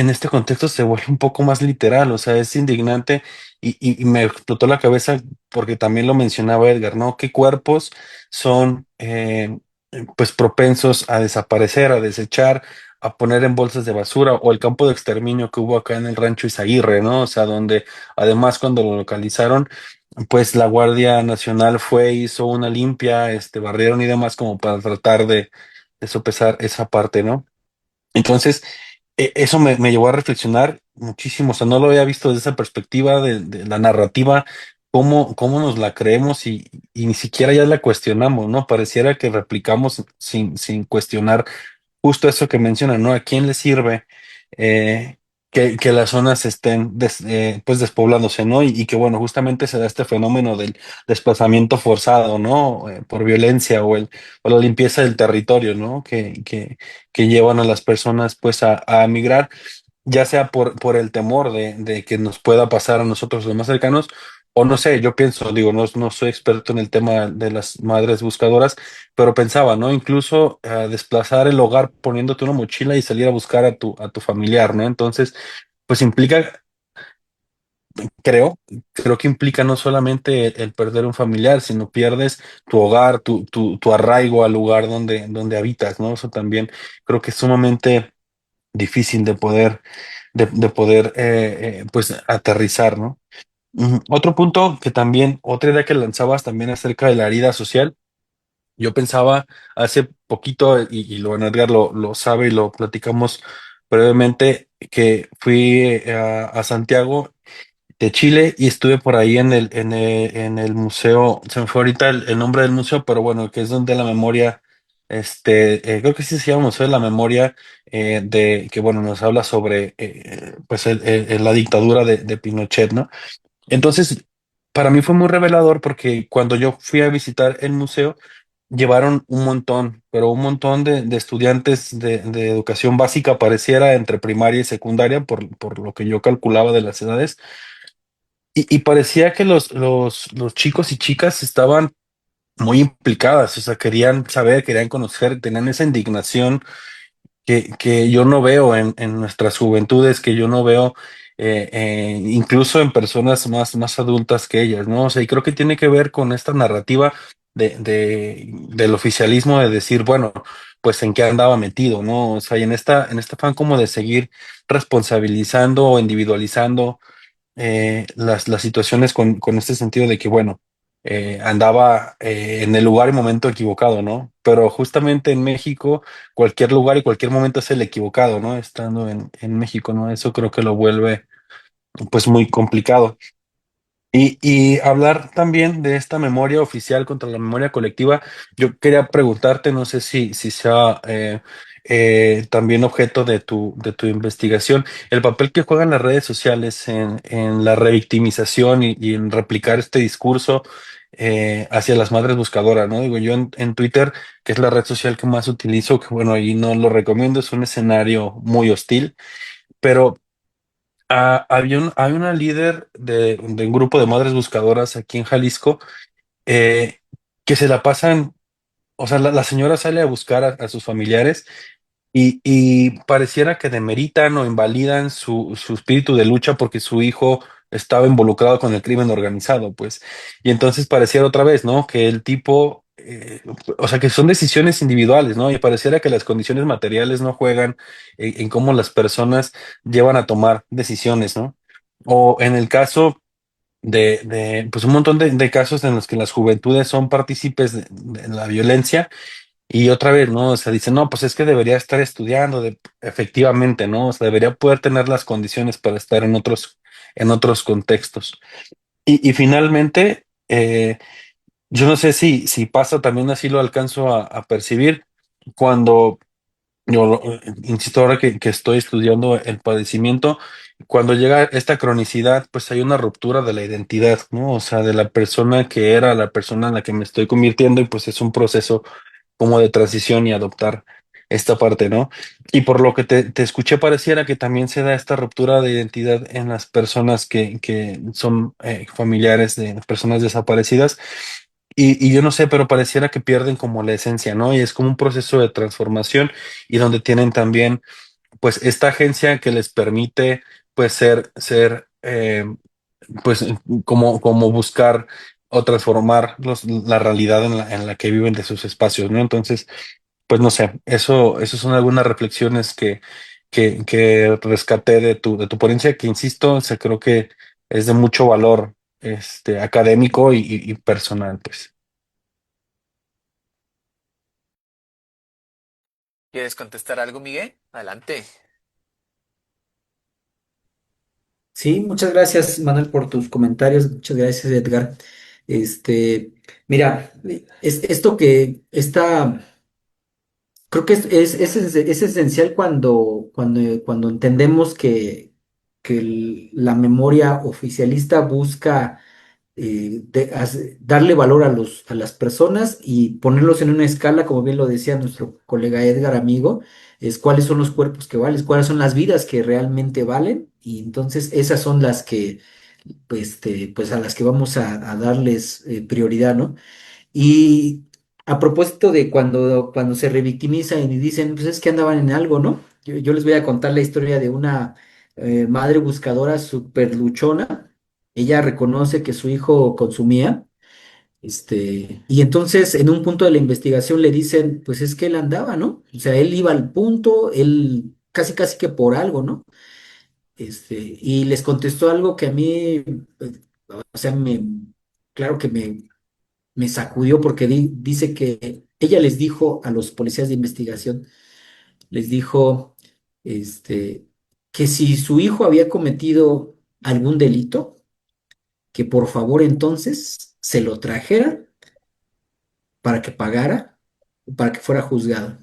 este contexto se vuelve un poco más literal, o sea, es indignante y me explotó la cabeza porque también lo mencionaba Edgar, ¿no? ¿Qué cuerpos son pues propensos a desaparecer, a desechar, a poner en bolsas de basura o el campo de exterminio que hubo acá en el rancho Izaguirre, ¿no? O sea, donde además cuando lo localizaron, pues la Guardia Nacional fue, hizo una limpia, barrieron y demás como para tratar de sopesar esa parte, ¿no? Entonces, eso me llevó a reflexionar muchísimo, o sea, no lo había visto desde esa perspectiva de la narrativa, cómo nos la creemos y ni siquiera ya la cuestionamos, ¿no? Pareciera que replicamos sin cuestionar justo eso que menciona, ¿no? ¿A quién le sirve que las zonas estén pues despoblándose, ¿no? Y que bueno, justamente se da este fenómeno del desplazamiento forzado, ¿no? Por violencia o la limpieza del territorio, ¿no? Que llevan a las personas pues a migrar ya sea por el temor de que nos pueda pasar a nosotros los más cercanos, o no sé, yo pienso, digo, no soy experto en el tema de las madres buscadoras, pero pensaba, ¿no? Incluso desplazar el hogar poniéndote una mochila y salir a buscar a tu familiar, ¿no? Entonces, pues implica, creo, creo que implica no solamente el perder un familiar, sino pierdes tu hogar, tu arraigo al lugar donde habitas, ¿no? Eso también creo que es sumamente difícil de poder pues aterrizar, ¿no? Otro punto que también, otra idea que lanzabas también acerca de la herida social, yo pensaba hace poquito, y lo Edgar lo sabe y lo platicamos brevemente, que fui a Santiago de Chile y estuve por ahí en el museo, se me fue ahorita el nombre del museo, pero bueno, que es donde la memoria creo que sí se llama Museo de la Memoria, de que bueno, nos habla sobre pues la dictadura de Pinochet, ¿no? Entonces, para mí fue muy revelador porque cuando yo fui a visitar el museo, llevaron un montón, pero un montón de estudiantes de educación básica, pareciera entre primaria y secundaria, por lo que yo calculaba de las edades, y parecía que los chicos y chicas estaban muy implicadas, o sea, querían saber, querían conocer, tenían esa indignación que yo no veo en nuestras juventudes, que yo no veo incluso en personas más adultas que ellas, ¿no? O sea, y creo que tiene que ver con esta narrativa del oficialismo de decir, bueno, pues en qué andaba metido, ¿no? O sea, y en este afán como de seguir responsabilizando o individualizando las situaciones con este sentido de que, bueno, andaba en el lugar y momento equivocado, ¿no? Pero justamente en México, cualquier lugar y cualquier momento es el equivocado, ¿no? Estando en México, ¿no? Eso creo que lo vuelve, pues, muy complicado. Y hablar también de esta memoria oficial contra la memoria colectiva, yo quería preguntarte, no sé si sea también objeto de tu investigación, el papel que juegan las redes sociales en la revictimización y en replicar este discurso hacia las madres buscadoras, ¿no? Digo, yo en Twitter, que es la red social que más utilizo, que bueno, ahí no lo recomiendo, es un escenario muy hostil, pero hay una líder de un grupo de madres buscadoras aquí en Jalisco eh, que se la pasan, o sea, la señora sale a buscar a sus familiares y pareciera que demeritan o invalidan su espíritu de lucha porque su hijo estaba involucrado con el crimen organizado, pues. Y entonces pareciera otra vez, ¿no? Que el tipo, o sea, que son decisiones individuales, ¿no? Y pareciera que las condiciones materiales no juegan en cómo las personas llevan a tomar decisiones, ¿no? O en el caso pues un montón de casos en los que las juventudes son partícipes de la violencia y otra vez, ¿no? O sea, dicen, no, pues es que debería estar estudiando, efectivamente, ¿no? O sea, debería poder tener las condiciones para estar en otros contextos. Y finalmente, yo no sé si pasa también así lo alcanzo a percibir cuando insisto, ahora que estoy estudiando el padecimiento, cuando llega esta cronicidad, pues hay una ruptura de la identidad, ¿no? O sea, de la persona que era la persona en la que me estoy convirtiendo y pues es un proceso como de transición y adoptar esta parte, ¿no? Y por lo que te escuché, pareciera que también se da esta ruptura de identidad en las personas que son familiares de personas desaparecidas. Y yo no sé, pero pareciera que pierden como la esencia, ¿no? Y es como un proceso de transformación y donde tienen también, pues, esta agencia que les permite, pues, pues, como buscar o transformar la realidad en la que viven de sus espacios, ¿no? Entonces, pues, no sé, eso son algunas reflexiones que rescaté de tu ponencia, que insisto, o sea, creo que es de mucho valor, académico y personal, pues. ¿Quieres contestar algo, Miguel? Adelante. Sí, muchas gracias, Manuel, por tus comentarios. Muchas gracias, Edgar. Este, mira, esto que está, creo que es esencial cuando entendemos que la memoria oficialista busca darle valor a las personas y ponerlos en una escala, como bien lo decía nuestro colega Edgar, amigo, es cuáles son los cuerpos que valen, cuáles son las vidas que realmente valen, y entonces esas son las que, pues a las que vamos a darles prioridad, ¿no? Y a propósito de cuando se revictimizan y dicen, pues es que andaban en algo, ¿no? Yo les voy a contar la historia de una madre buscadora súper luchona. Ella reconoce que su hijo consumía, y entonces en un punto de la investigación le dicen, pues es que él andaba, ¿no? O sea, él iba al punto, él casi casi que por algo, ¿no? Y les contestó algo que a mí, o sea, claro que me sacudió porque dice que ella les dijo a los policías de investigación, les dijo, este, que si su hijo había cometido algún delito, que por favor entonces se lo trajera para que pagara para que fuera juzgado.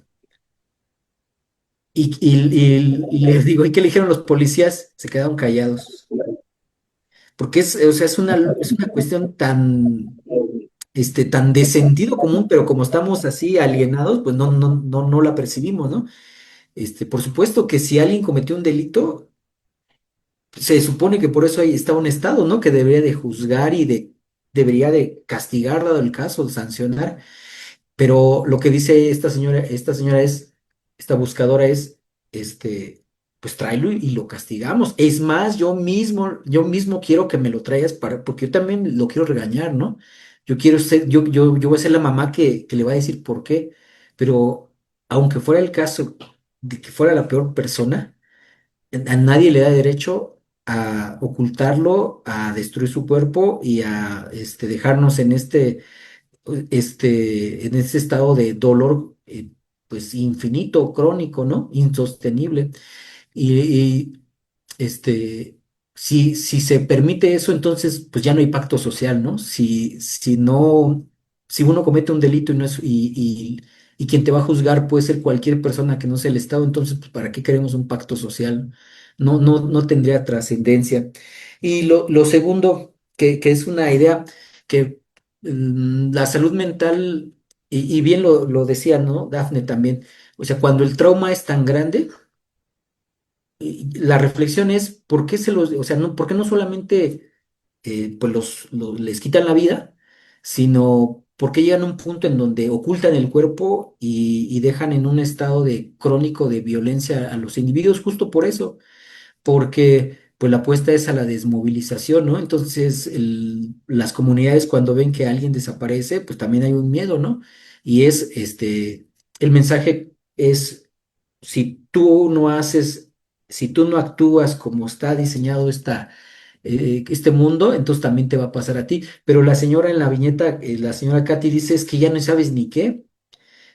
Y les digo, ¿y qué le dijeron los policías? Se quedaron callados. Porque o sea, es una cuestión tan de sentido común, pero como estamos así alienados, pues no la percibimos, ¿no? Por supuesto que si alguien cometió un delito, se supone que por eso ahí está un Estado, ¿no? Que debería de juzgar y debería de castigar, dado el caso, sancionar. Pero lo que dice esta buscadora es, este, pues tráelo y lo castigamos. Es más, yo mismo quiero que me lo traigas porque yo también lo quiero regañar, ¿no? Yo voy a ser la mamá que le va a decir por qué. Pero aunque fuera el caso de que fuera la peor persona, a nadie le da derecho a ocultarlo, a destruir su cuerpo y a dejarnos en este estado de dolor, pues infinito, crónico, ¿no? Insostenible. Y si se permite eso, entonces pues ya no hay pacto social, ¿no? Si no, si uno comete un delito y quien te va a juzgar puede ser cualquier persona que no sea el Estado, entonces pues ¿para qué queremos un pacto social? No tendría trascendencia. Y lo segundo, que es una idea que la salud mental, y bien lo decía, ¿no? Dafne también, o sea, cuando el trauma es tan grande, y la reflexión es, ¿por qué o sea, por qué no solamente pues les quitan la vida, sino por qué llegan a un punto en donde ocultan el cuerpo y dejan en un estado de crónico de violencia a los individuos justo por eso? Porque pues la apuesta es a la desmovilización, ¿no? Entonces, las comunidades cuando ven que alguien desaparece, pues también hay un miedo, ¿no? Y el mensaje es, si tú no haces, si tú no actúas como está diseñado este mundo, entonces también te va a pasar a ti. Pero la señora en la viñeta, la señora Katy dice, es que ya no sabes ni qué.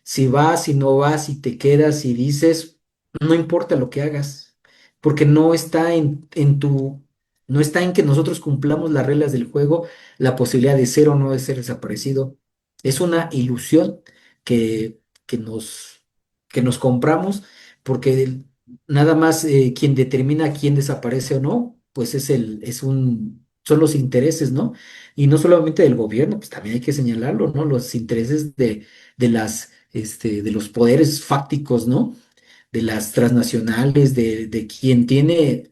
Si vas, si no vas, si te quedas, si dices, no importa lo que hagas, porque no está en que nosotros cumplamos las reglas del juego, la posibilidad de ser o no de ser desaparecido. Es una ilusión que, que nos, que nos compramos, porque nada más quien determina quién desaparece o no, pues son los intereses, ¿no? Y no solamente del gobierno, pues también hay que señalarlo, ¿no? Los intereses de los poderes fácticos, ¿no? De las transnacionales, de quien tiene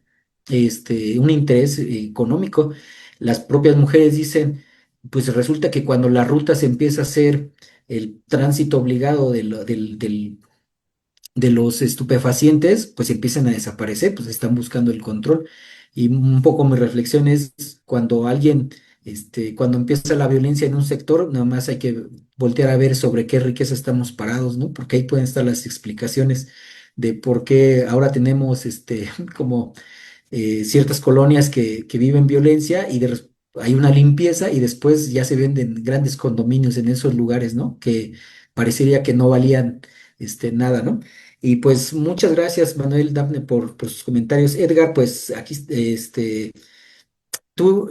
un interés económico. Las propias mujeres dicen, pues resulta que cuando la ruta se empieza a hacer el tránsito obligado de los estupefacientes, pues empiezan a desaparecer, pues están buscando el control. Y un poco mi reflexión es cuando empieza la violencia en un sector, nada más hay que voltear a ver sobre qué riqueza estamos parados, ¿no? Porque ahí pueden estar las explicaciones de por qué ahora tenemos como ciertas colonias que viven violencia hay una limpieza y después ya se venden grandes condominios en esos lugares, ¿no? Que parecería que no valían nada, ¿no? Y pues muchas gracias, Manuel Dafne, por sus comentarios. Edgar, pues aquí tú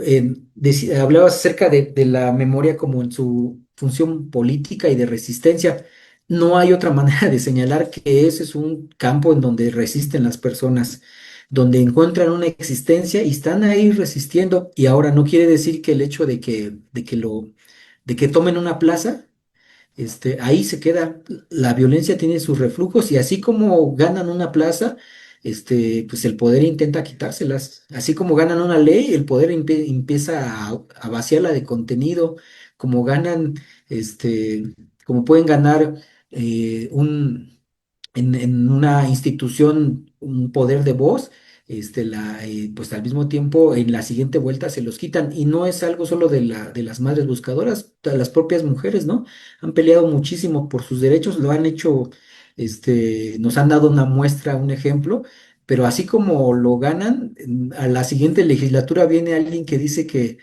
hablabas acerca de la memoria como en su función política y de resistencia. No hay otra manera de señalar que ese es un campo en donde resisten las personas, donde encuentran una existencia y están ahí resistiendo. Y ahora no quiere decir que el hecho de que tomen una plaza, ahí se queda. La violencia tiene sus reflujos y así como ganan una plaza, pues el poder intenta quitárselas. Así como ganan una ley, el poder empieza a vaciarla de contenido. Como ganan, como pueden ganar en una institución un poder de voz, pues al mismo tiempo en la siguiente vuelta se los quitan. Y no es algo solo de las madres buscadoras, las propias mujeres, ¿no? Han peleado muchísimo por sus derechos, lo han hecho, nos han dado una muestra, un ejemplo, pero así como lo ganan, a la siguiente legislatura viene alguien que dice que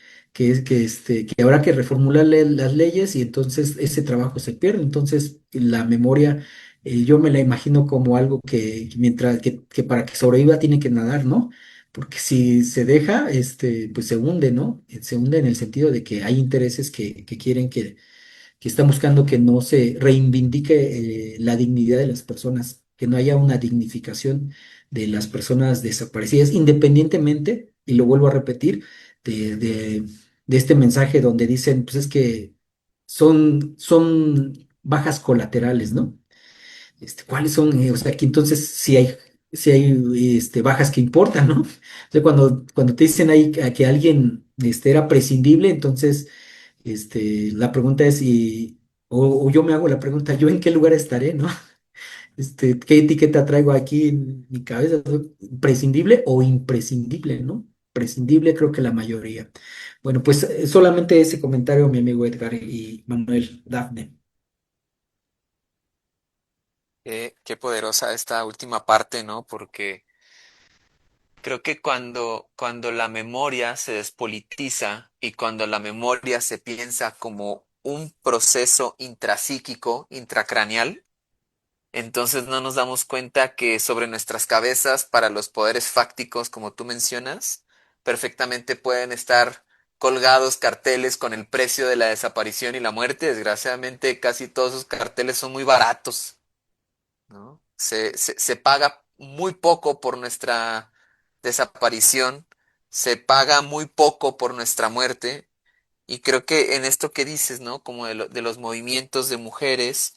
habrá que reformular las leyes y entonces ese trabajo se pierde. Entonces, la memoria yo me la imagino como algo que para que sobreviva tiene que nadar, ¿no? Porque si se deja, pues se hunde, ¿no? Se hunde en el sentido de que hay intereses que quieren que están buscando que no se reivindique la dignidad de las personas, que no haya una dignificación de las personas desaparecidas, independientemente, y lo vuelvo a repetir, de, de, de este mensaje donde dicen, pues es que son bajas colaterales, ¿no? ¿Cuáles son? O sea, que entonces si hay bajas que importan, ¿no? O sea, cuando te dicen ahí que alguien era prescindible, entonces la pregunta es, o yo me hago la pregunta, ¿yo en qué lugar estaré, no? ¿Qué etiqueta traigo aquí en mi cabeza? ¿No? ¿Prescindible o imprescindible, no? Prescindible creo que la mayoría. Bueno, pues solamente ese comentario, mi amigo Edgar y Manuel Dafne. Qué poderosa esta última parte, ¿no? Porque creo que cuando la memoria se despolitiza y cuando la memoria se piensa como un proceso intrapsíquico, intracraneal, entonces no nos damos cuenta que sobre nuestras cabezas, para los poderes fácticos, como tú mencionas, perfectamente pueden estar colgados carteles con el precio de la desaparición y la muerte. Desgraciadamente, casi todos esos carteles son muy baratos, ¿no? Se paga muy poco por nuestra desaparición, se paga muy poco por nuestra muerte, y creo que en esto que dices, ¿no? Como de los movimientos de mujeres,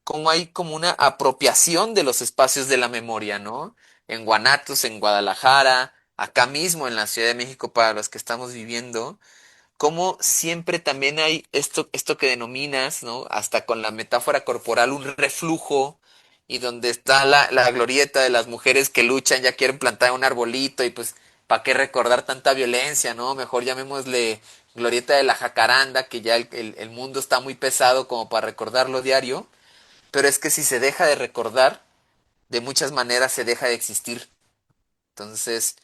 como hay como una apropiación de los espacios de la memoria, ¿no? En Guanatos, en Guadalajara, acá mismo en la Ciudad de México para los que estamos viviendo, como siempre también hay esto que denominas, ¿no? Hasta con la metáfora corporal, un reflujo, y donde está la glorieta de las mujeres que luchan, ya quieren plantar un arbolito, y pues, ¿para qué recordar tanta violencia, no? Mejor llamémosle glorieta de la jacaranda, que ya el mundo está muy pesado como para recordarlo diario, pero es que si se deja de recordar, de muchas maneras se deja de existir. Entonces,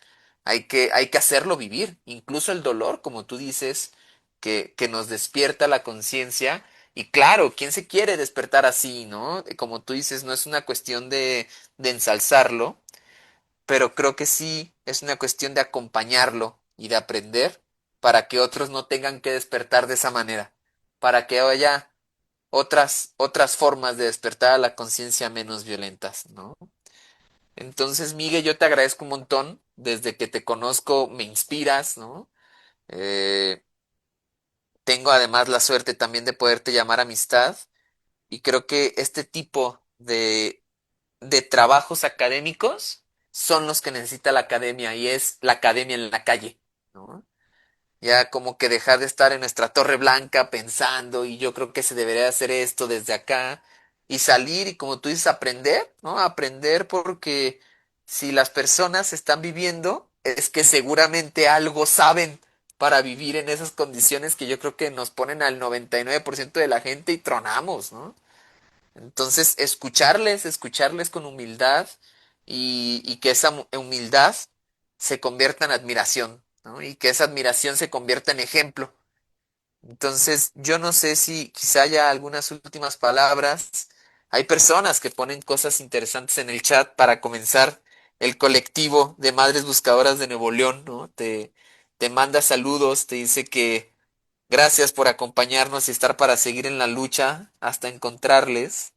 hay que hacerlo vivir, incluso el dolor, como tú dices, que nos despierta la conciencia. Y claro, ¿quién se quiere despertar así, no? Como tú dices, no es una cuestión de ensalzarlo, pero creo que sí es una cuestión de acompañarlo y de aprender para que otros no tengan que despertar de esa manera, para que haya otras formas de despertar a la conciencia menos violentas, ¿no? Entonces, Miguel, yo te agradezco un montón. Desde que te conozco, me inspiras, ¿no? Eh, Tengo además la suerte también de poderte llamar amistad, y creo que este tipo de trabajos académicos son los que necesita la academia, y es la academia en la calle, ¿no? Ya como que dejar de estar en nuestra torre blanca pensando, y yo creo que se debería hacer esto desde acá, y salir y, como tú dices, aprender, ¿no? Aprender, porque si las personas están viviendo, es que seguramente algo saben para vivir en esas condiciones que yo creo que nos ponen al 99% de la gente y tronamos, ¿no? Entonces, escucharles con humildad, y que esa humildad se convierta en admiración, ¿no? Y que esa admiración se convierta en ejemplo. Entonces, yo no sé si quizá haya algunas últimas palabras. Hay personas que ponen cosas interesantes en el chat para comenzar. El colectivo de Madres Buscadoras de Nuevo León, ¿no? Te manda saludos, te dice que gracias por acompañarnos y estar para seguir en la lucha hasta encontrarles.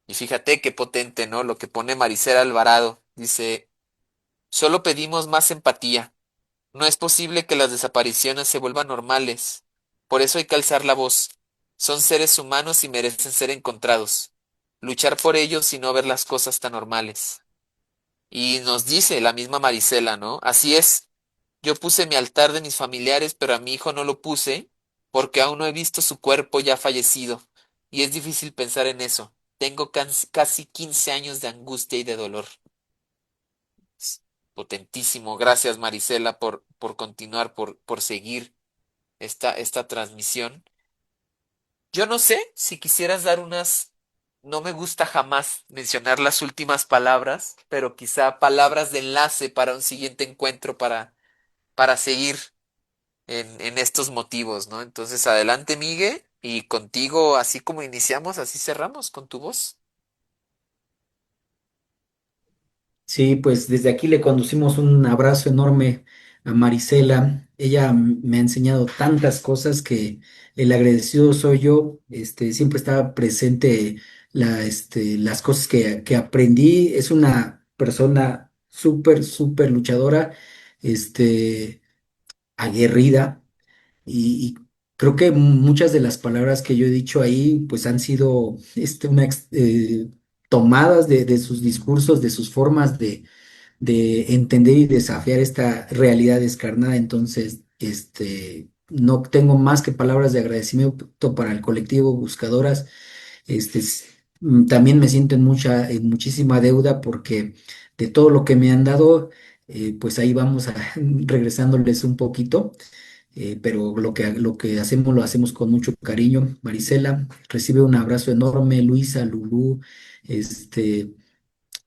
Y fíjate qué potente, ¿no? Lo que pone Maricela Alvarado. Dice, solo pedimos más empatía. No es posible que las desapariciones se vuelvan normales. Por eso hay que alzar la voz. Son seres humanos y merecen ser encontrados. Luchar por ellos y no ver las cosas tan normales. Y nos dice la misma Marisela, ¿no? Así es. Yo puse mi altar de mis familiares, pero a mi hijo no lo puse porque aún no he visto su cuerpo ya fallecido. Y es difícil pensar en eso. Tengo casi 15 años de angustia y de dolor. Es potentísimo. Gracias, Marisela, por continuar, por seguir esta transmisión. Yo no sé si quisieras dar unas... No me gusta jamás mencionar las últimas palabras, pero quizá palabras de enlace para un siguiente encuentro, para seguir en estos motivos, ¿no? Entonces, adelante, Migue, y contigo, así como iniciamos, así cerramos con tu voz. Sí, pues desde aquí le conducimos un abrazo enorme a Marisela. Ella me ha enseñado tantas cosas que el agradecido soy yo. Siempre estaba presente las cosas que aprendí. Es una persona súper, súper luchadora, este, aguerrida y creo que muchas de las palabras que yo he dicho ahí pues han sido tomadas de sus discursos, de sus formas de entender y desafiar esta realidad descarnada. Entonces, no tengo más que palabras de agradecimiento para el colectivo Buscadoras. También me siento en muchísima deuda porque de todo lo que me han dado, pues ahí vamos regresándoles un poquito. Pero lo que hacemos lo hacemos con mucho cariño. Marisela, recibe un abrazo enorme, Luisa, Lulú, este,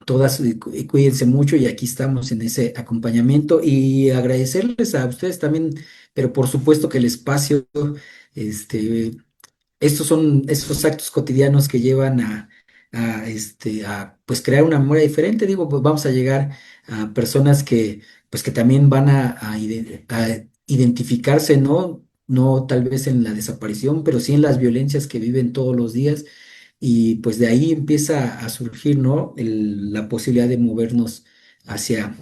todas, cuídense mucho y aquí estamos en ese acompañamiento y agradecerles a ustedes también, pero por supuesto que el espacio, este, estos son esos actos cotidianos que llevan a pues crear una memoria diferente. Digo, pues vamos a llegar a personas pues que también van a identificarse, ¿no? No tal vez en la desaparición, pero sí en las violencias que viven todos los días. Y pues de ahí empieza a surgir, ¿no? La posibilidad de movernos hacia,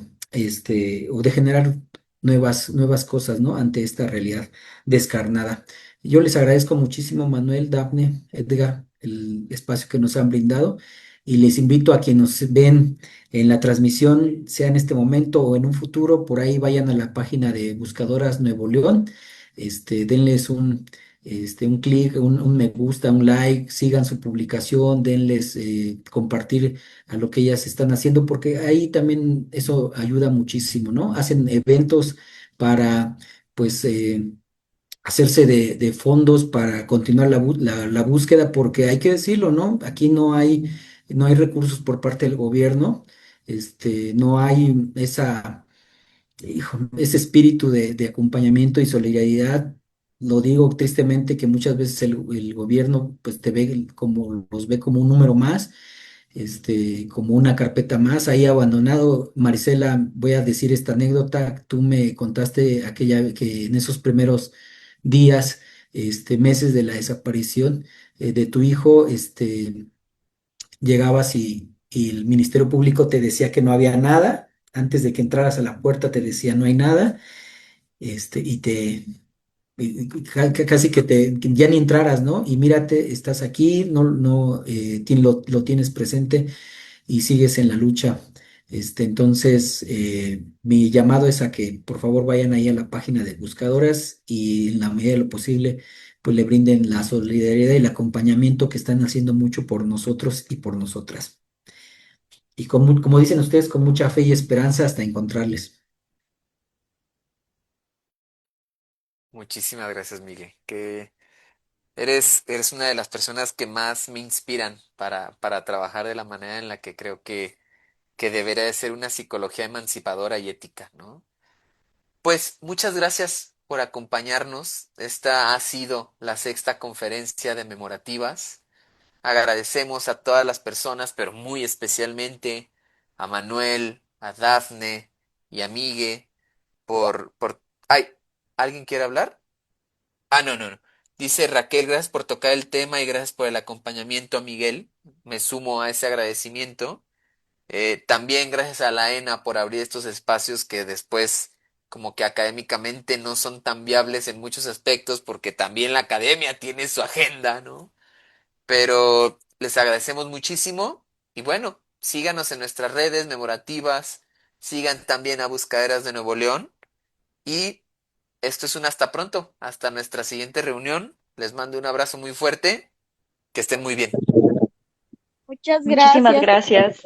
o de generar nuevas cosas, ¿no? Ante esta realidad descarnada. Yo les agradezco muchísimo, Manuel, Dafne, Edgar, el espacio que nos han brindado y les invito a quienes nos ven en la transmisión, sea en este momento o en un futuro, por ahí vayan a la página de Buscadoras Nuevo León, denles un clic, un me gusta, un like, sigan su publicación, denles compartir a lo que ellas están haciendo, porque ahí también eso ayuda muchísimo, ¿no? Hacen eventos para, pues, hacerse de fondos para continuar la búsqueda, porque hay que decirlo, ¿no? Aquí no hay recursos por parte del gobierno, no hay ese espíritu de acompañamiento y solidaridad. Lo digo tristemente que muchas veces el gobierno pues los ve como un número más, como una carpeta más ahí abandonado. Marisela, voy a decir esta anécdota. Tú me contaste aquella que en esos primeros días, meses de la desaparición de tu hijo, llegabas y el Ministerio Público te decía que no había nada. Antes de que entraras a la puerta te decía no hay nada, y casi que ya ni entraras, ¿no? Y mírate, estás aquí, no, no, lo tienes presente y sigues en la lucha. Entonces, mi llamado es a que por favor vayan ahí a la página de Buscadoras y en la medida de lo posible, pues le brinden la solidaridad y el acompañamiento que están haciendo mucho por nosotros y por nosotras. Y como dicen ustedes, con mucha fe y esperanza hasta encontrarles. Muchísimas gracias, Miguel. Que eres una de las personas que más me inspiran para trabajar de la manera en la que creo que debería de ser una psicología emancipadora y ética, ¿no? Pues muchas gracias por acompañarnos. Esta ha sido la sexta conferencia de memorativas. Agradecemos a todas las personas, pero muy especialmente a Manuel, a Dafne y a Migue Ay, ¿alguien quiere hablar? Ah, no, no, no. Dice Raquel, gracias por tocar el tema y gracias por el acompañamiento a Miguel. Me sumo a ese agradecimiento. También gracias a la ENA por abrir estos espacios que después como que académicamente no son tan viables en muchos aspectos porque también la academia tiene su agenda, ¿no? Pero les agradecemos muchísimo y bueno, síganos en nuestras redes memorativas, sigan también a Buscaderas de Nuevo León y esto es un hasta pronto, hasta nuestra siguiente reunión. Les mando un abrazo muy fuerte, que estén muy bien. Muchas Muchísimas gracias. gracias.